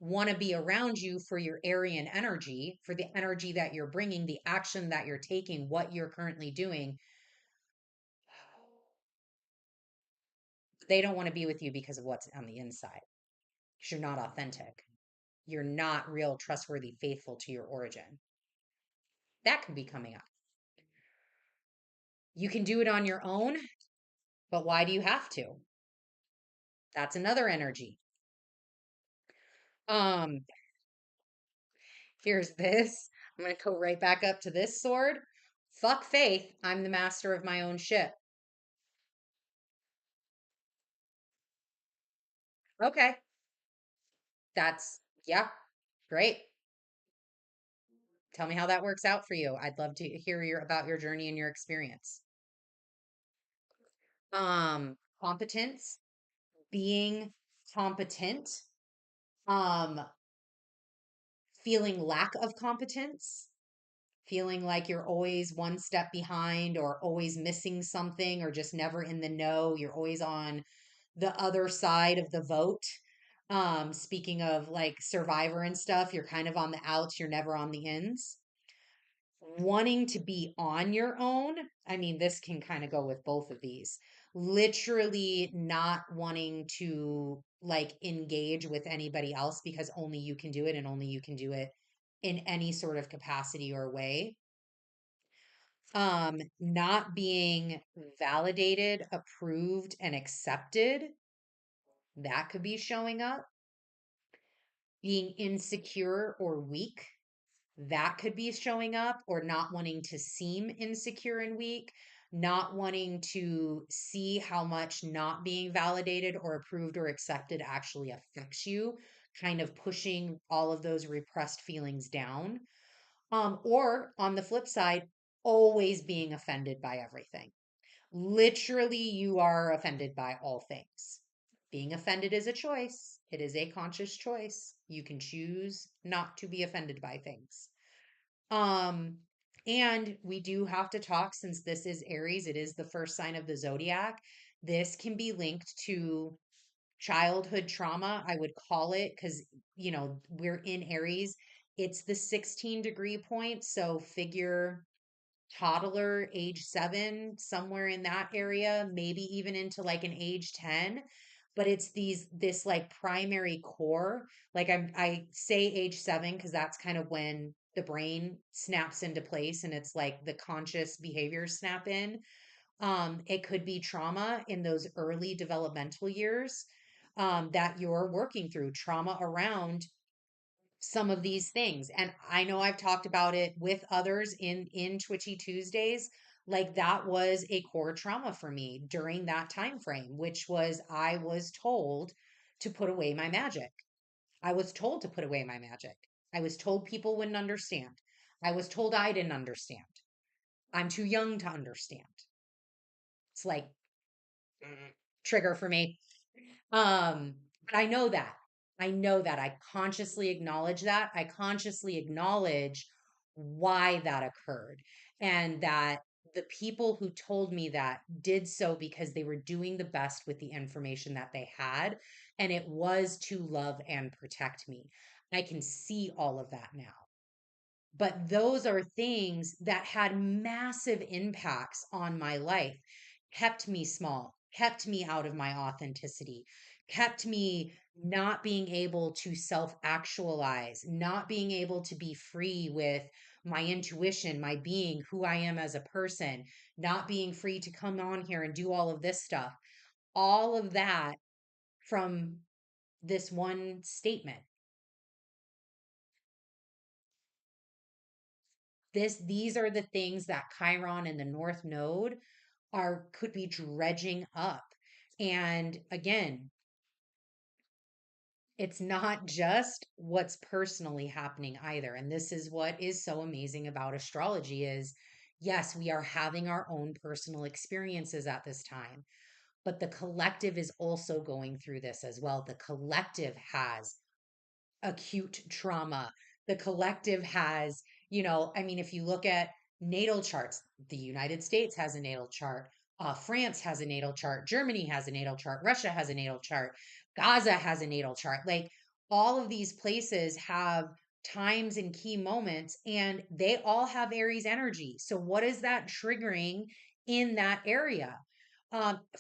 want to be around you for your Aryan energy, for the energy that you're bringing, the action that you're taking, what you're currently doing. They don't want to be with you because of what's on the inside, because you're not authentic. You're not real, trustworthy, faithful to your origin. That could be coming up. You can do it on your own, but why do you have to? That's another energy. Um, Here's this. I'm going to go right back up to this sword. Fuck faith. I'm the master of my own ship. Okay. Yeah, great. Tell me how that works out for you. I'd love to hear about your journey and your experience. Competence, being competent, um, feeling lack of competence, feeling like you're always one step behind or always missing something or just never in the know. You're always on the other side of the vote. Speaking of like Survivor and stuff, you're kind of on the outs, you're never on the ins. Wanting to be on your own. I mean, this can kind of go with both of these. Literally not wanting to like engage with anybody else because only you can do it and only you can do it in any sort of capacity or way. Not being validated, approved, and accepted. That could be showing up. Being insecure or weak, that could be showing up, or not wanting to seem insecure and weak, not wanting to see how much not being validated or approved or accepted actually affects you, kind of pushing all of those repressed feelings down. Or on the flip side, always being offended by everything. Literally, you are offended by all things. Being offended is a choice. It is a conscious choice. You can choose not to be offended by things. Um, and we do have to talk, since this is Aries, it is the first sign of the zodiac. This can be linked to childhood trauma, I would call it, because, we're in Aries. It's the 16-degree point. So figure toddler, age 7, somewhere in that area, maybe even into like an age 10. But it's this like primary core. Like I say age 7 because that's kind of when the brain snaps into place and it's like the conscious behaviors snap in. It could be trauma in those early developmental years, that you're working through, trauma around some of these things. And I know I've talked about it with others in Twitchy Tuesdays. Like that was a core trauma for me during that time frame, which was I was told to put away my magic. I was told to put away my magic. I was told people wouldn't understand. I was told I didn't understand. I'm too young to understand. It's like trigger for me. But I know that. I know that. I consciously acknowledge that. I consciously acknowledge why that occurred, and that the people who told me that did so because they were doing the best with the information that they had, and it was to love and protect me. I can see all of that now. But those are things that had massive impacts on my life, kept me small, kept me out of my authenticity, kept me not being able to self actualize, not being able to be free with my intuition, my being, who I am as a person, not being free to come on here and do all of this stuff. All of that from this one statement. These are the things that Chiron and the North Node are could be dredging up. And again, it's not just what's personally happening either. And this is what is so amazing about astrology is yes, we are having our own personal experiences at this time, but the collective is also going through this as well. The collective has acute trauma. The collective has, I mean, if you look at natal charts, the United States has a natal chart, France has a natal chart, Germany has a natal chart, Russia has a natal chart, Gaza has a natal chart. Like all of these places have times and key moments, and they all have Aries energy. So, what is that triggering in that area?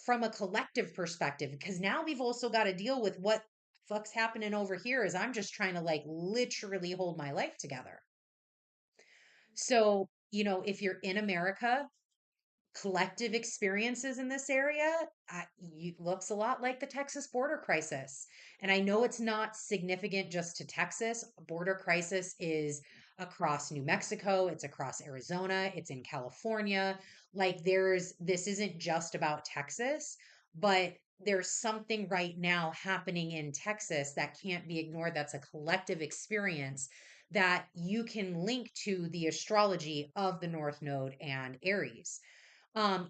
From a collective perspective, because now we've also got to deal with what fuck's happening over here is I'm just trying to like literally hold my life together. So, if you're in America, collective experiences in this area looks a lot like the Texas border crisis. And I know it's not significant just to Texas. Border crisis is across New Mexico, it's across Arizona, it's in California. Like this isn't just about Texas, but there's something right now happening in Texas that can't be ignored. That's a collective experience that you can link to the astrology of the North Node and Aries.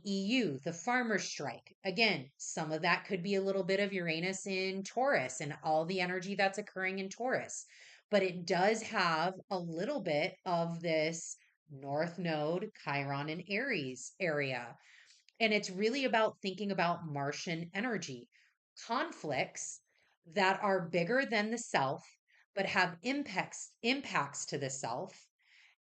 EU, the farmers strike. Again, some of that could be a little bit of Uranus in Taurus and all the energy that's occurring in Taurus. But it does have a little bit of this North Node, Chiron, and Aries area. And it's really about thinking about Martian energy, conflicts that are bigger than the self, but have impacts to the self,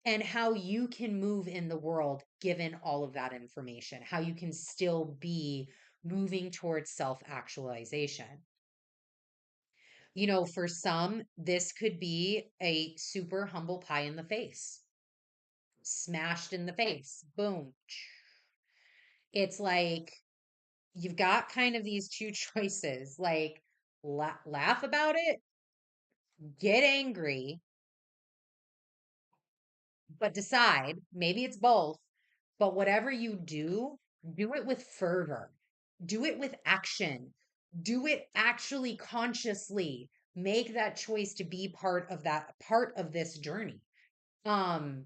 and how you can move in the world given all of that information, how you can still be moving towards self actualization. For some, this could be a super humble pie in the face, smashed in the face, boom. It's like you've got kind of these two choices like laugh about it, get angry, but decide maybe it's both. But whatever you do it with fervor, do it with action, do it actually consciously. Make that choice to be part of this journey. Um,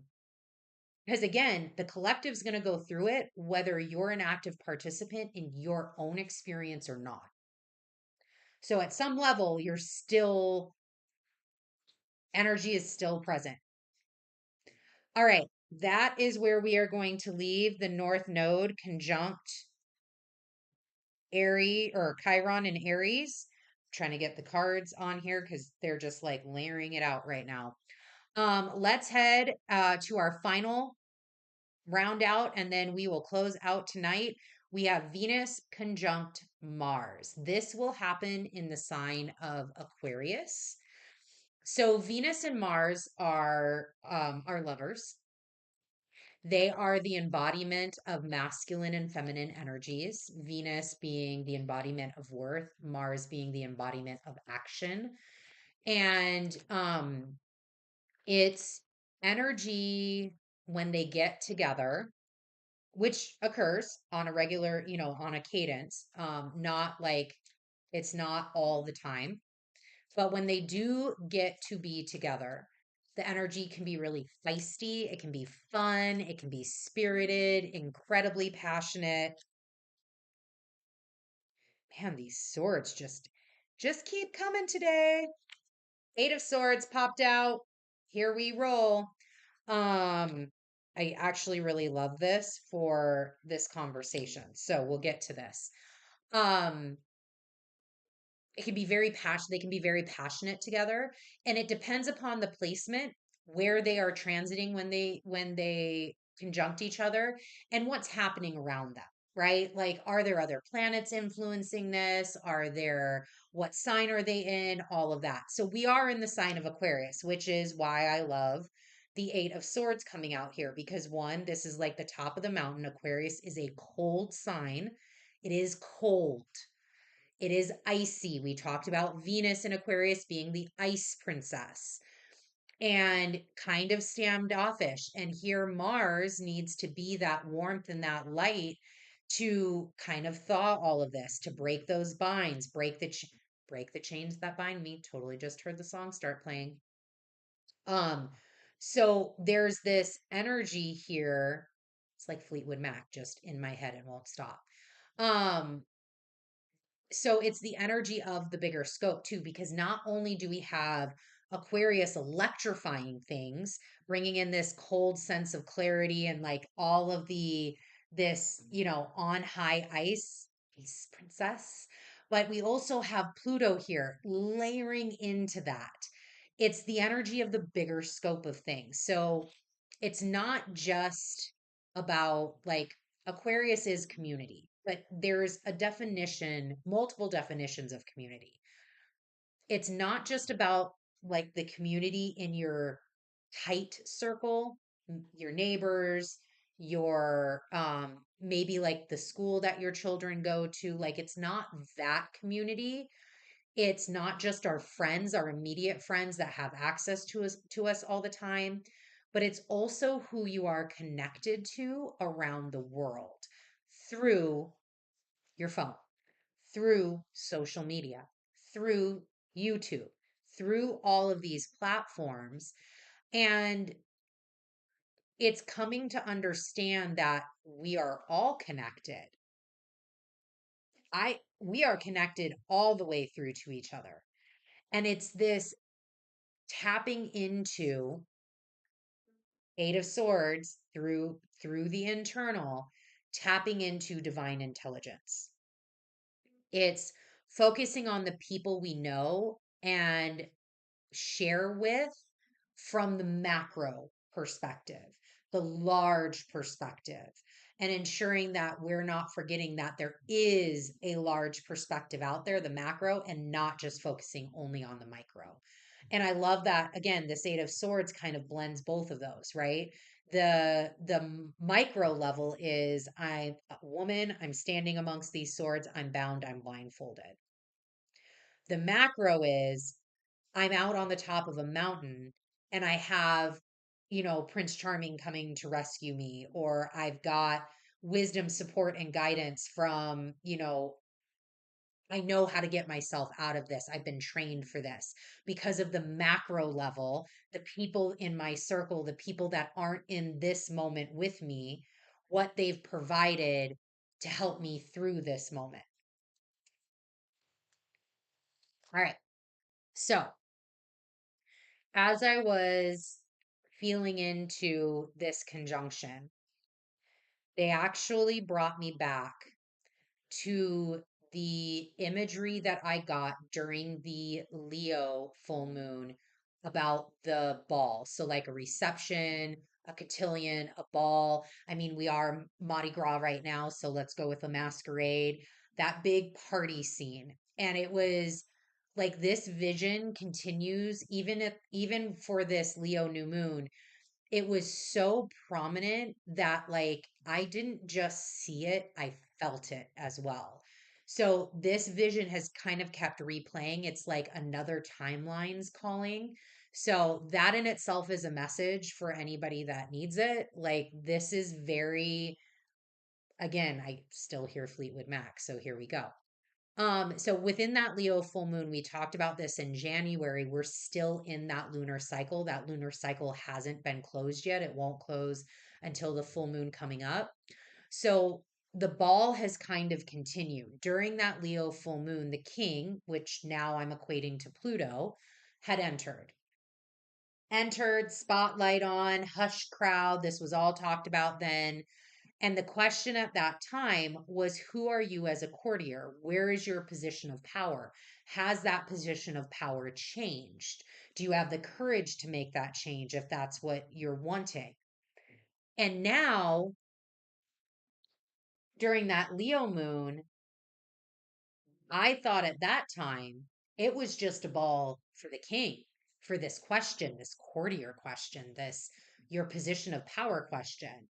because again, the collective's going to go through it, whether you're an active participant in your own experience or not. So at some level, energy is still present. All right. That is where we are going to leave the North Node conjunct Aries or Chiron and Aries. I'm trying to get the cards on here because they're just like layering it out right now. Let's head to our final round out, and then we will close out tonight. We have Venus conjunct Mars. This will happen in the sign of Aquarius. So Venus and Mars are lovers. They are the embodiment of masculine and feminine energies, Venus being the embodiment of worth, Mars being the embodiment of action. And it's energy when they get together, which occurs on a regular, on a cadence, not like it's not all the time. But when they do get to be together, the energy can be really feisty. It can be fun. It can be spirited, incredibly passionate. Man, these swords just keep coming today. Eight of Swords popped out. Here we roll. I actually really love this for this conversation. So we'll get to this. Um, it can be very passionate. They can be very passionate together, and it depends upon the placement where they are transiting when they conjunct each other and what's happening around them, right? Like, are there other planets influencing this? Are there, what sign are they in? All of that. So we are in the sign of Aquarius, which is why I love the Eight of Swords coming out here, because one, this is like the top of the mountain. Aquarius is a cold sign. It is cold. It is icy. We talked about Venus in Aquarius being the ice princess and kind of standoffish. And here Mars needs to be that warmth and that light to kind of thaw all of this, to break those binds, break the chains that bind me. Totally just heard the song start playing. Um, so there's this energy here. It's like Fleetwood Mac just in my head and won't stop. Um, so it's the energy of the bigger scope too, because not only do we have Aquarius electrifying things, bringing in this cold sense of clarity and like all of this, on high ice princess, but we also have Pluto here layering into that. It's the energy of the bigger scope of things. So it's not just about like Aquarius is community, but there's a definition, multiple definitions of community. It's not just about like the community in your tight circle, your neighbors, your maybe like the school that your children go to. Like, it's not that community. It's not just our friends, our immediate friends that have access to us all the time, but it's also who you are connected to around the world through your phone, through social media, through YouTube, through all of these platforms. And it's coming to understand that we are all connected. We are connected all the way through to each other. And it's this tapping into Eight of Swords through the internal, tapping into divine intelligence. It's focusing on the people we know and share with from the macro perspective, the large perspective, and ensuring that we're not forgetting that there is a large perspective out there, the macro, and not just focusing only on the micro. And I love that, again, this Eight of Swords kind of blends both of those, right? The micro level is, I'm a woman, I'm standing amongst these swords, I'm bound, I'm blindfolded. The macro is, I'm out on the top of a mountain and I have, Prince Charming coming to rescue me, or I've got wisdom, support, and guidance from, I know how to get myself out of this. I've been trained for this because of the macro level, the people in my circle, the people that aren't in this moment with me, what they've provided to help me through this moment. All right. So, as I was feeling into this conjunction, they actually brought me back to the imagery that I got during the Leo full moon about the ball. So, like a reception a cotillion, a ball. I mean, we are Mardi Gras right now, so let's go with a masquerade, that big party scene. And it was like this vision continues even for this Leo new moon. It was so prominent that like I didn't just see it, I felt it as well. So this vision has kind of kept replaying. It's like another timeline's calling. So that in itself is a message for anybody that needs it. Like this is very, again, I still hear Fleetwood Mac, so here we go. So within that Leo full moon, we talked about this in January. We're still in that lunar cycle. That lunar cycle hasn't been closed yet. It won't close until the full moon coming up. So the ball has kind of continued. During that Leo full moon, the king, which now I'm equating to Pluto, had entered. Entered, spotlight on, hush crowd. This was all talked about then. And the question at that time was, who are you as a courtier? Where is your position of power? Has that position of power changed? Do you have the courage to make that change if that's what you're wanting? And now, during that Leo moon, I thought at that time it was just a ball for the king, for this question, this courtier question, this your position of power question.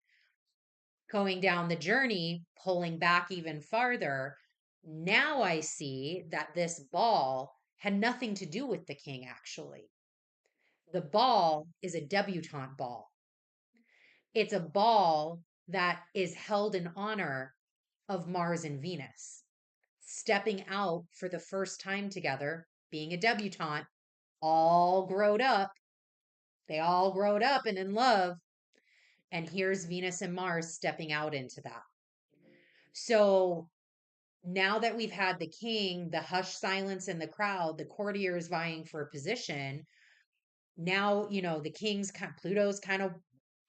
Going down the journey, pulling back even farther, now I see that this ball had nothing to do with the king, actually. The ball is a debutante ball. It's a ball that is held in honor of Mars and Venus, stepping out for the first time together, being a debutante, all growed up. They all growed up and in love. And here's Venus and Mars stepping out into that. So now that we've had the king, the hush silence in the crowd, the courtiers vying for a position, now, the king's Pluto's kind of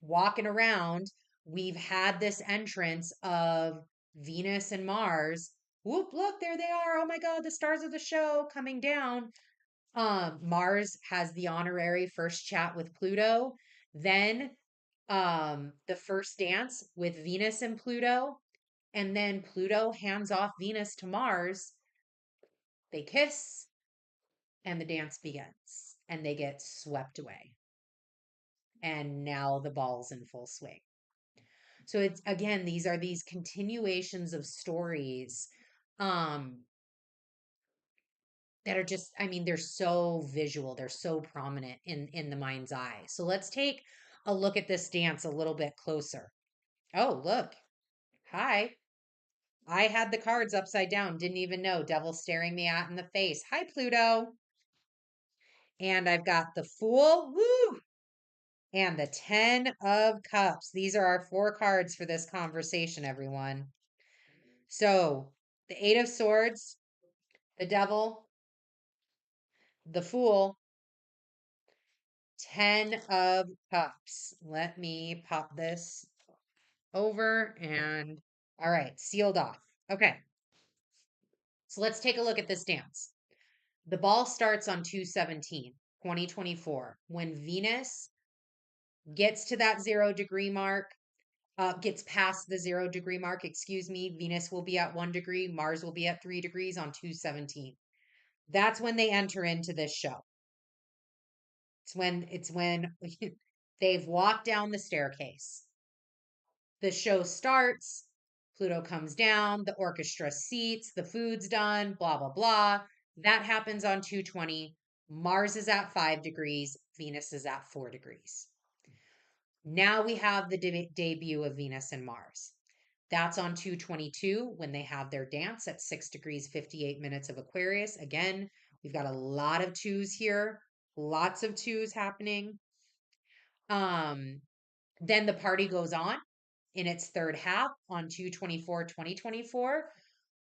walking around. We've had this entrance of Venus and Mars. Whoop, look, there they are. Oh my God, the stars of the show coming down. Mars has the honorary first chat with Pluto. Then the first dance with Venus and Pluto. And then Pluto hands off Venus to Mars. They kiss, and the dance begins, and they get swept away. And now the ball's in full swing. So it's again, these are these continuations of stories um, that are just, I mean, they're so visual, they're so prominent in the mind's eye. So let's take a look at this dance a little bit closer. Oh, look. Hi. I had the cards upside down, didn't even know. Devil staring me at in the face. Hi, Pluto. And I've got the Fool, woo, and the 10 of Cups. These are our 4 cards for this conversation, everyone. So, the 8 of Swords, the Devil, the Fool, 10 of Cups. Let me pop this over and, all right, sealed off. Okay, so let's take a look at this dance. The ball starts on 2/17, 2024, when Venus gets to that 0 degree mark, gets past the 0 degree mark, excuse me. Venus will be at 1 degree, Mars will be at 3 degrees on 2/17. That's when they enter into this show. It's when they've walked down the staircase. The show starts, Pluto comes down, the orchestra seats, the food's done, blah, blah, blah. That happens on 2/20. Mars is at 5 degrees, Venus is at 4 degrees. Now we have the debut of Venus and Mars. That's on 2/22 when they have their dance at 6 degrees 58 minutes of Aquarius. Again, we've got a lot of twos here, lots of twos happening. Then the party goes on in its third half on 2/24, 2024.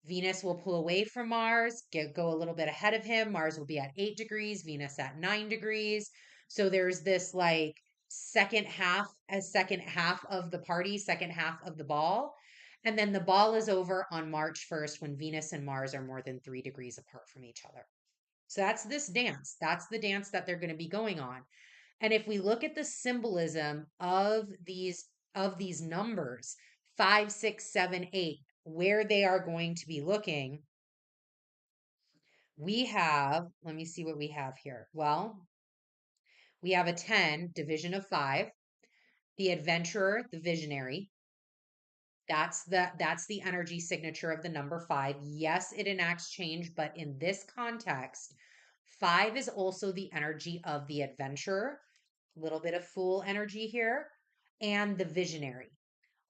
Venus will pull away from Mars, go a little bit ahead of him. Mars will be at 8 degrees, Venus at 9 degrees. So there's this like second half of the party, second half of the ball. And then the ball is over on March 1st when Venus and Mars are more than 3 degrees apart from each other. So that's this dance. That's the dance that they're going to be going on. And if we look at the symbolism of these numbers, 5, 6, 7, 8, where they are going to be looking, we have, let me see what we have here. Well, we have a 10, division of 5, the adventurer, the visionary. That's the energy signature of the number 5. Yes, it enacts change, but in this context, 5 is also the energy of the adventurer, a little bit of fool energy here, and the visionary,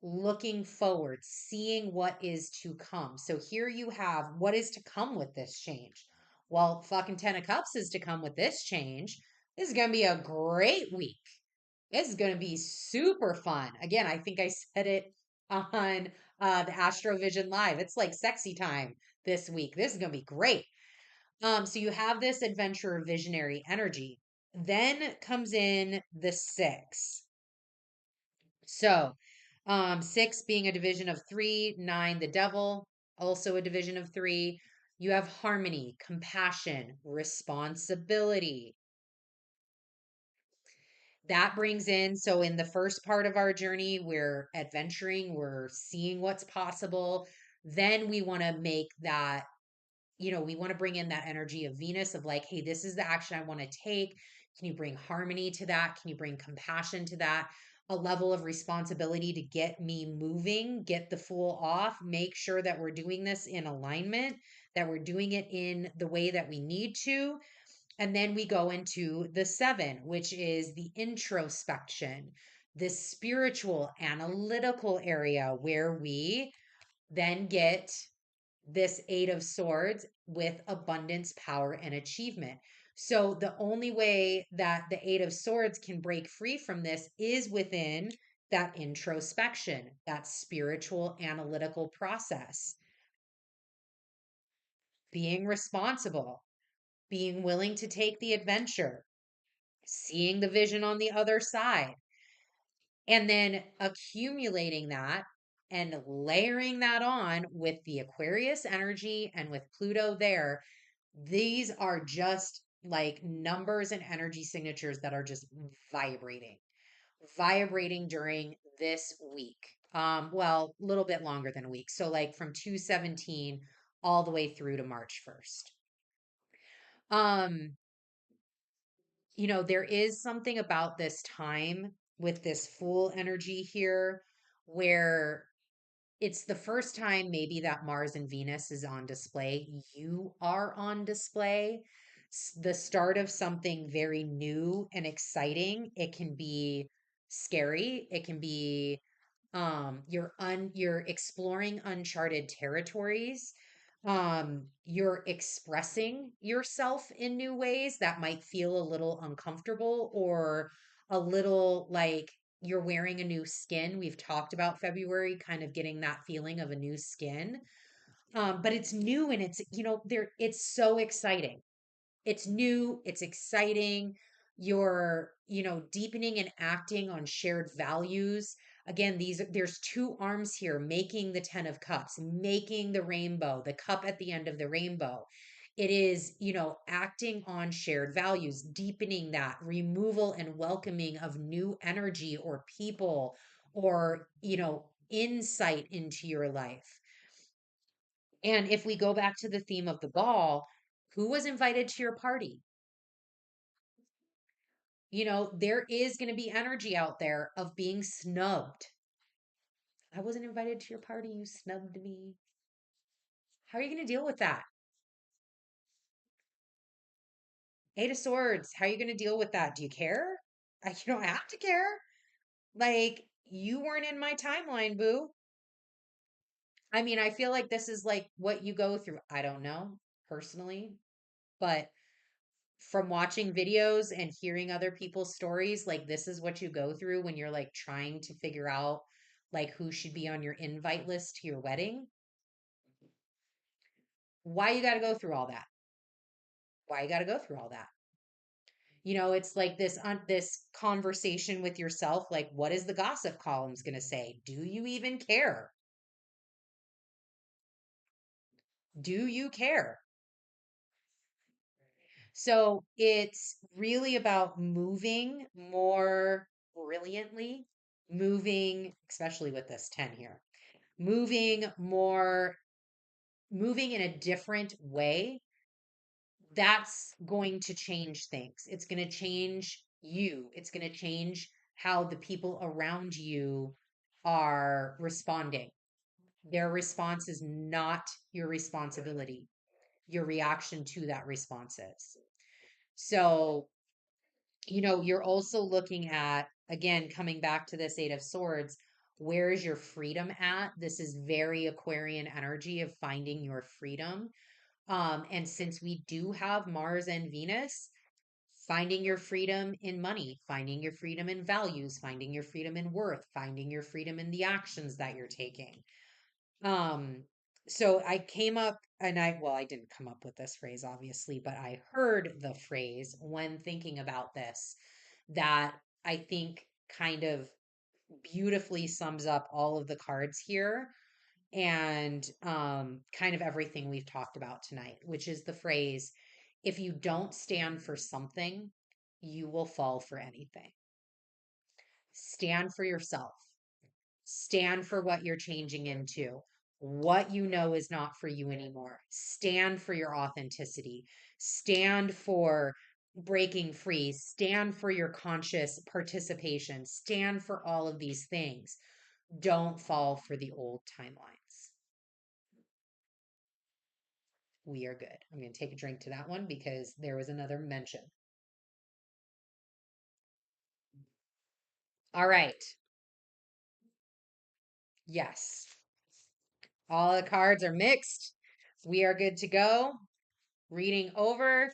looking forward, seeing what is to come. So here you have what is to come with this change. Well, fucking 10 of Cups is to come with this change. This is going to be a great week. This is going to be super fun. Again, I think I said it on the Astrovision Live. It's like sexy time this week. This is going to be great. So you have this adventure visionary energy. Then comes in the 6. So, 6 being a division of 3, 9, the devil, also a division of 3. You have harmony, compassion, responsibility. That brings in, so in the first part of our journey, we're adventuring, we're seeing what's possible. Then we want to make that, we want to bring in that energy of Venus of like, hey, this is the action I want to take. Can you bring harmony to that? Can you bring compassion to that? A level of responsibility to get me moving, get the fool off, make sure that we're doing this in alignment, that we're doing it in the way that we need to. And then we go into the 7, which is the introspection, this spiritual analytical area where we then get this 8 of Swords with abundance, power, and achievement. So the only way that the 8 of Swords can break free from this is within that introspection, that spiritual analytical process, being responsible, being willing to take the adventure, seeing the vision on the other side, and then accumulating that and layering that on with the Aquarius energy and with Pluto there. These are just like numbers and energy signatures that are just vibrating during this week. Well, a little bit longer than a week. So like from 2/17 all the way through to March 1st. Um, there is something about this time with this full energy here where it's the first time maybe that Mars and Venus is on display. You are on display. The start of something very new and exciting. It can be scary. It can be you're exploring uncharted territories. You're expressing yourself in new ways that might feel a little uncomfortable or a little like you're wearing a new skin. We've talked about February kind of getting that feeling of a new skin. But it's new and it's so exciting. It's new, it's exciting. You're, deepening and acting on shared values. Again, there's two arms here making the 10 of cups, making the rainbow, the cup at the end of the rainbow. It is, acting on shared values, deepening that, removal and welcoming of new energy or people or, insight into your life. And if we go back to the theme of the ball, who was invited to your party? There is going to be energy out there of being snubbed. I wasn't invited to your party. You snubbed me. How are you going to deal with that? 8 of Swords. How are you going to deal with that? Do you care? You don't have to care. Like, you weren't in my timeline, boo. I mean, I feel like this is like what you go through. I don't know personally, but from watching videos and hearing other people's stories, like this is what you go through when you're like trying to figure out like who should be on your invite list to your wedding. Why you got to go through all that? Why you got to go through all that? It's like this conversation with yourself like what is the gossip columns going to say? Do you even care? Do you care? So it's really about moving more brilliantly, moving, especially with this 10 here, moving more, moving in a different way. That's going to change things. It's going to change you. It's going to change how the people around you are responding. Their response is not your responsibility. Your reaction to that response is. So, you're also looking at, again, coming back to this Eight of Swords, where is your freedom at? This is very Aquarian energy of finding your freedom. And since we do have Mars and Venus, finding your freedom in money, finding your freedom in values, finding your freedom in worth, finding your freedom in the actions that you're taking. Um, so I came up and I didn't come up with this phrase, obviously, but I heard the phrase when thinking about this that I think kind of beautifully sums up all of the cards here and kind of everything we've talked about tonight, which is the phrase, if you don't stand for something, you will fall for anything. Stand for yourself. Stand for what you're changing into. What you know is not for you anymore. Stand for your authenticity. Stand for breaking free. Stand for your conscious participation. Stand for all of these things. Don't fall for the old timelines. We are good. I'm going to take a drink to that one because there was another mention. All right. Yes. All the cards are mixed. We are good to go. Reading over.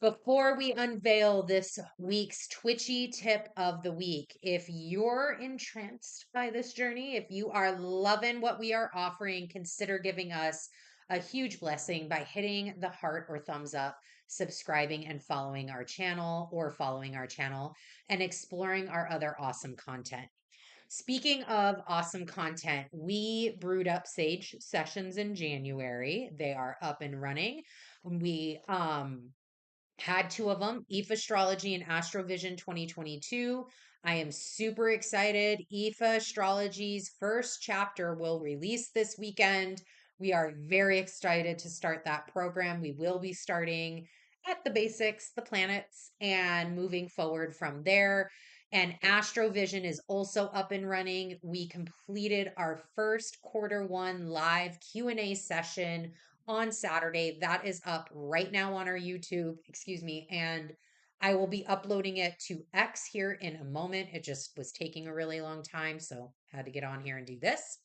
Before we unveil this week's twitchy tip of the week, if you're entranced by this journey, if you are loving what we are offering, consider giving us a huge blessing by hitting the heart or thumbs up, subscribing and following our channel and exploring our other awesome content. Speaking of awesome content, we brewed up Sage sessions in January. They are up and running. We had two of them, EFA Astrology and Astrovision 2022. I am super excited. EFA Astrology's first chapter will release this weekend. We are very excited to start that program. We will be starting at the basics, the planets, and moving forward from there. And Astrovision is also up and running. We completed our first quarter 1 live Q&A session on Saturday. That is up right now on our YouTube, excuse me, and I will be uploading it to X here in a moment. It just was taking a really long time, so had to get on here and do this.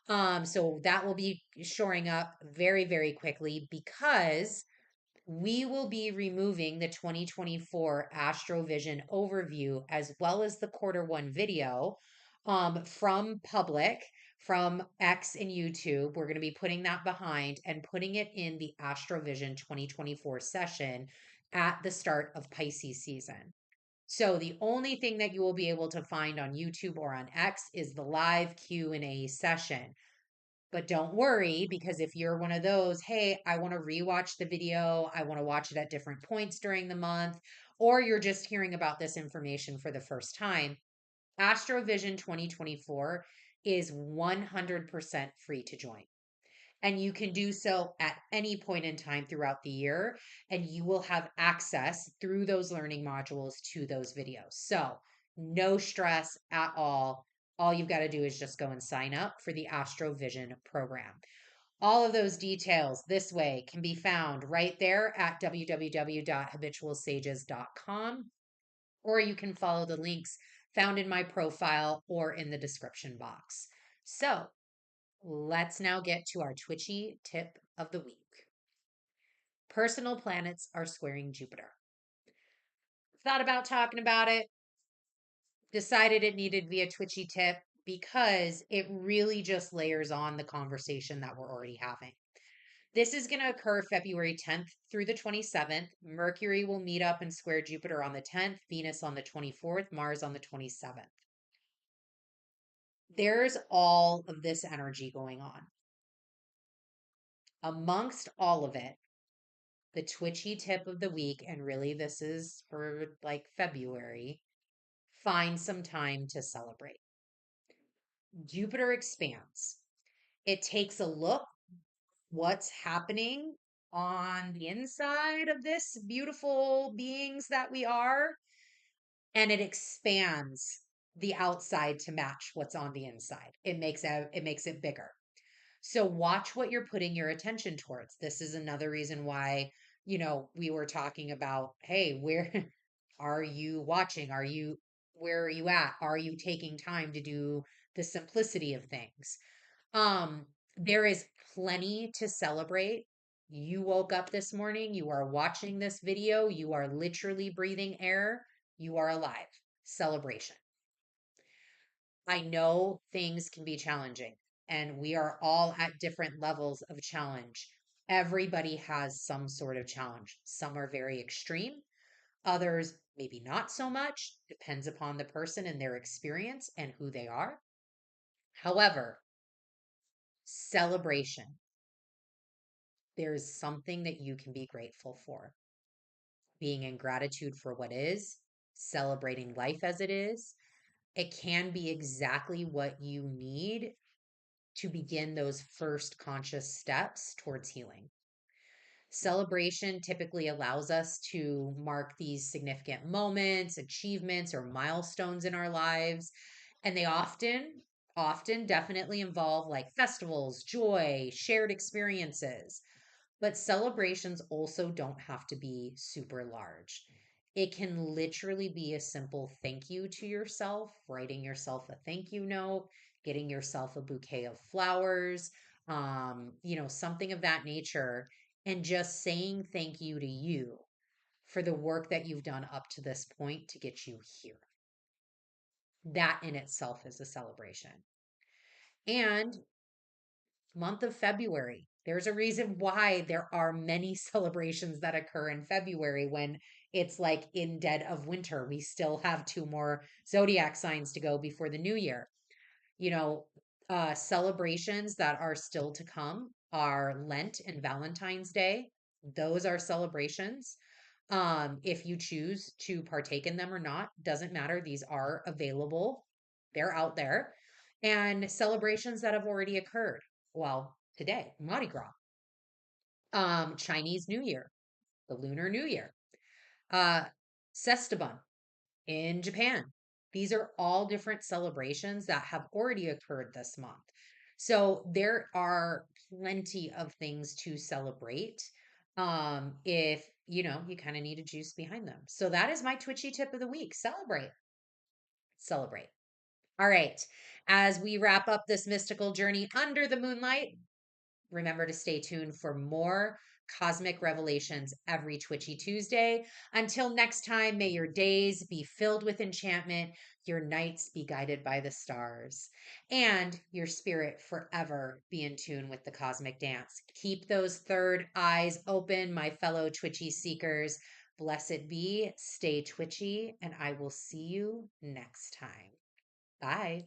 So that will be showing up very, very quickly because we will be removing the 2024 Astrovision overview as well as the quarter 1 video from public, from X and YouTube. We're going to be putting that behind and putting it in the Astrovision 2024 session at the start of Pisces season. So the only thing that you will be able to find on YouTube or on X is the live Q&A session. But don't worry, because if you're one of those, hey, I want to rewatch the video, I want to watch it at different points during the month, or you're just hearing about this information for the first time, Astrovision 2024 is 100% free to join. And you can do so at any point in time throughout the year, and you will have access through those learning modules to those videos. So, no stress at all. All you've got to do is just go and sign up for the Astrovision program. All of those details this way can be found right there at www.habitualsages.com, or you can follow the links found in my profile or in the description box. So, let's now get to our twitchy tip of the week. Personal planets are squaring Jupiter. Thought about talking about it, decided it needed to be a twitchy tip because it really just layers on the conversation that we're already having. This is going to occur February 10th through the 27th. Mercury will meet up and square Jupiter on the 10th, Venus on the 24th, Mars on the 27th. There's all of this energy going on. Amongst all of it, the twitchy tip of the week, and really this is for like February, find some time to celebrate. Jupiter expands. It takes a look what's happening on the inside of this beautiful beings that we are, and it expands the outside to match what's on the inside. It makes it bigger. So watch what you're putting your attention towards. This is another reason why, we were talking about, hey, where are you watching? Where are you at? Are you taking time to do the simplicity of things? Um, there is plenty to celebrate. You woke up this morning, you are watching this video, you are literally breathing air, you are alive. Celebration. I know things can be challenging, and we are all at different levels of challenge. Everybody has some sort of challenge. Some are very extreme, others maybe not so much. Depends upon the person and their experience and who they are. However, celebration. There is something that you can be grateful for. Being in gratitude for what is, celebrating life as it is. It can be exactly what you need to begin those first conscious steps towards healing. Celebration typically allows us to mark these significant moments, achievements, or milestones in our lives. And they often definitely involve like festivals, joy, shared experiences. But celebrations also don't have to be super large. It can literally be a simple thank you to yourself, writing yourself a thank you note, getting yourself a bouquet of flowers, something of that nature, and just saying thank you to you for the work that you've done up to this point to get you here. That in itself is a celebration. And month of February. There's a reason why there are many celebrations that occur in February when it's like in dead of winter. We still have two more zodiac signs to go before the new year. You know, celebrations that are still to come are Lent and Valentine's Day. Those are celebrations. If you choose to partake in them or not, doesn't matter. These are available, they're out there. And celebrations that have already occurred. Well, today, Mardi Gras, Chinese New Year, the Lunar New Year, uh, Sesteban in Japan. These are all different celebrations that have already occurred this month. So there are plenty of things to celebrate. If you kind of need a juice behind them. So that is my twitchy tip of the week. Celebrate. Celebrate. All right. As we wrap up this mystical journey under the moonlight, remember to stay tuned for more cosmic revelations every Twitchy Tuesday. Until next time, may your days be filled with enchantment, your nights be guided by the stars, and your spirit forever be in tune with the cosmic dance. Keep those third eyes open, my fellow Twitchy seekers. Blessed be, stay twitchy, and I will see you next time. Bye.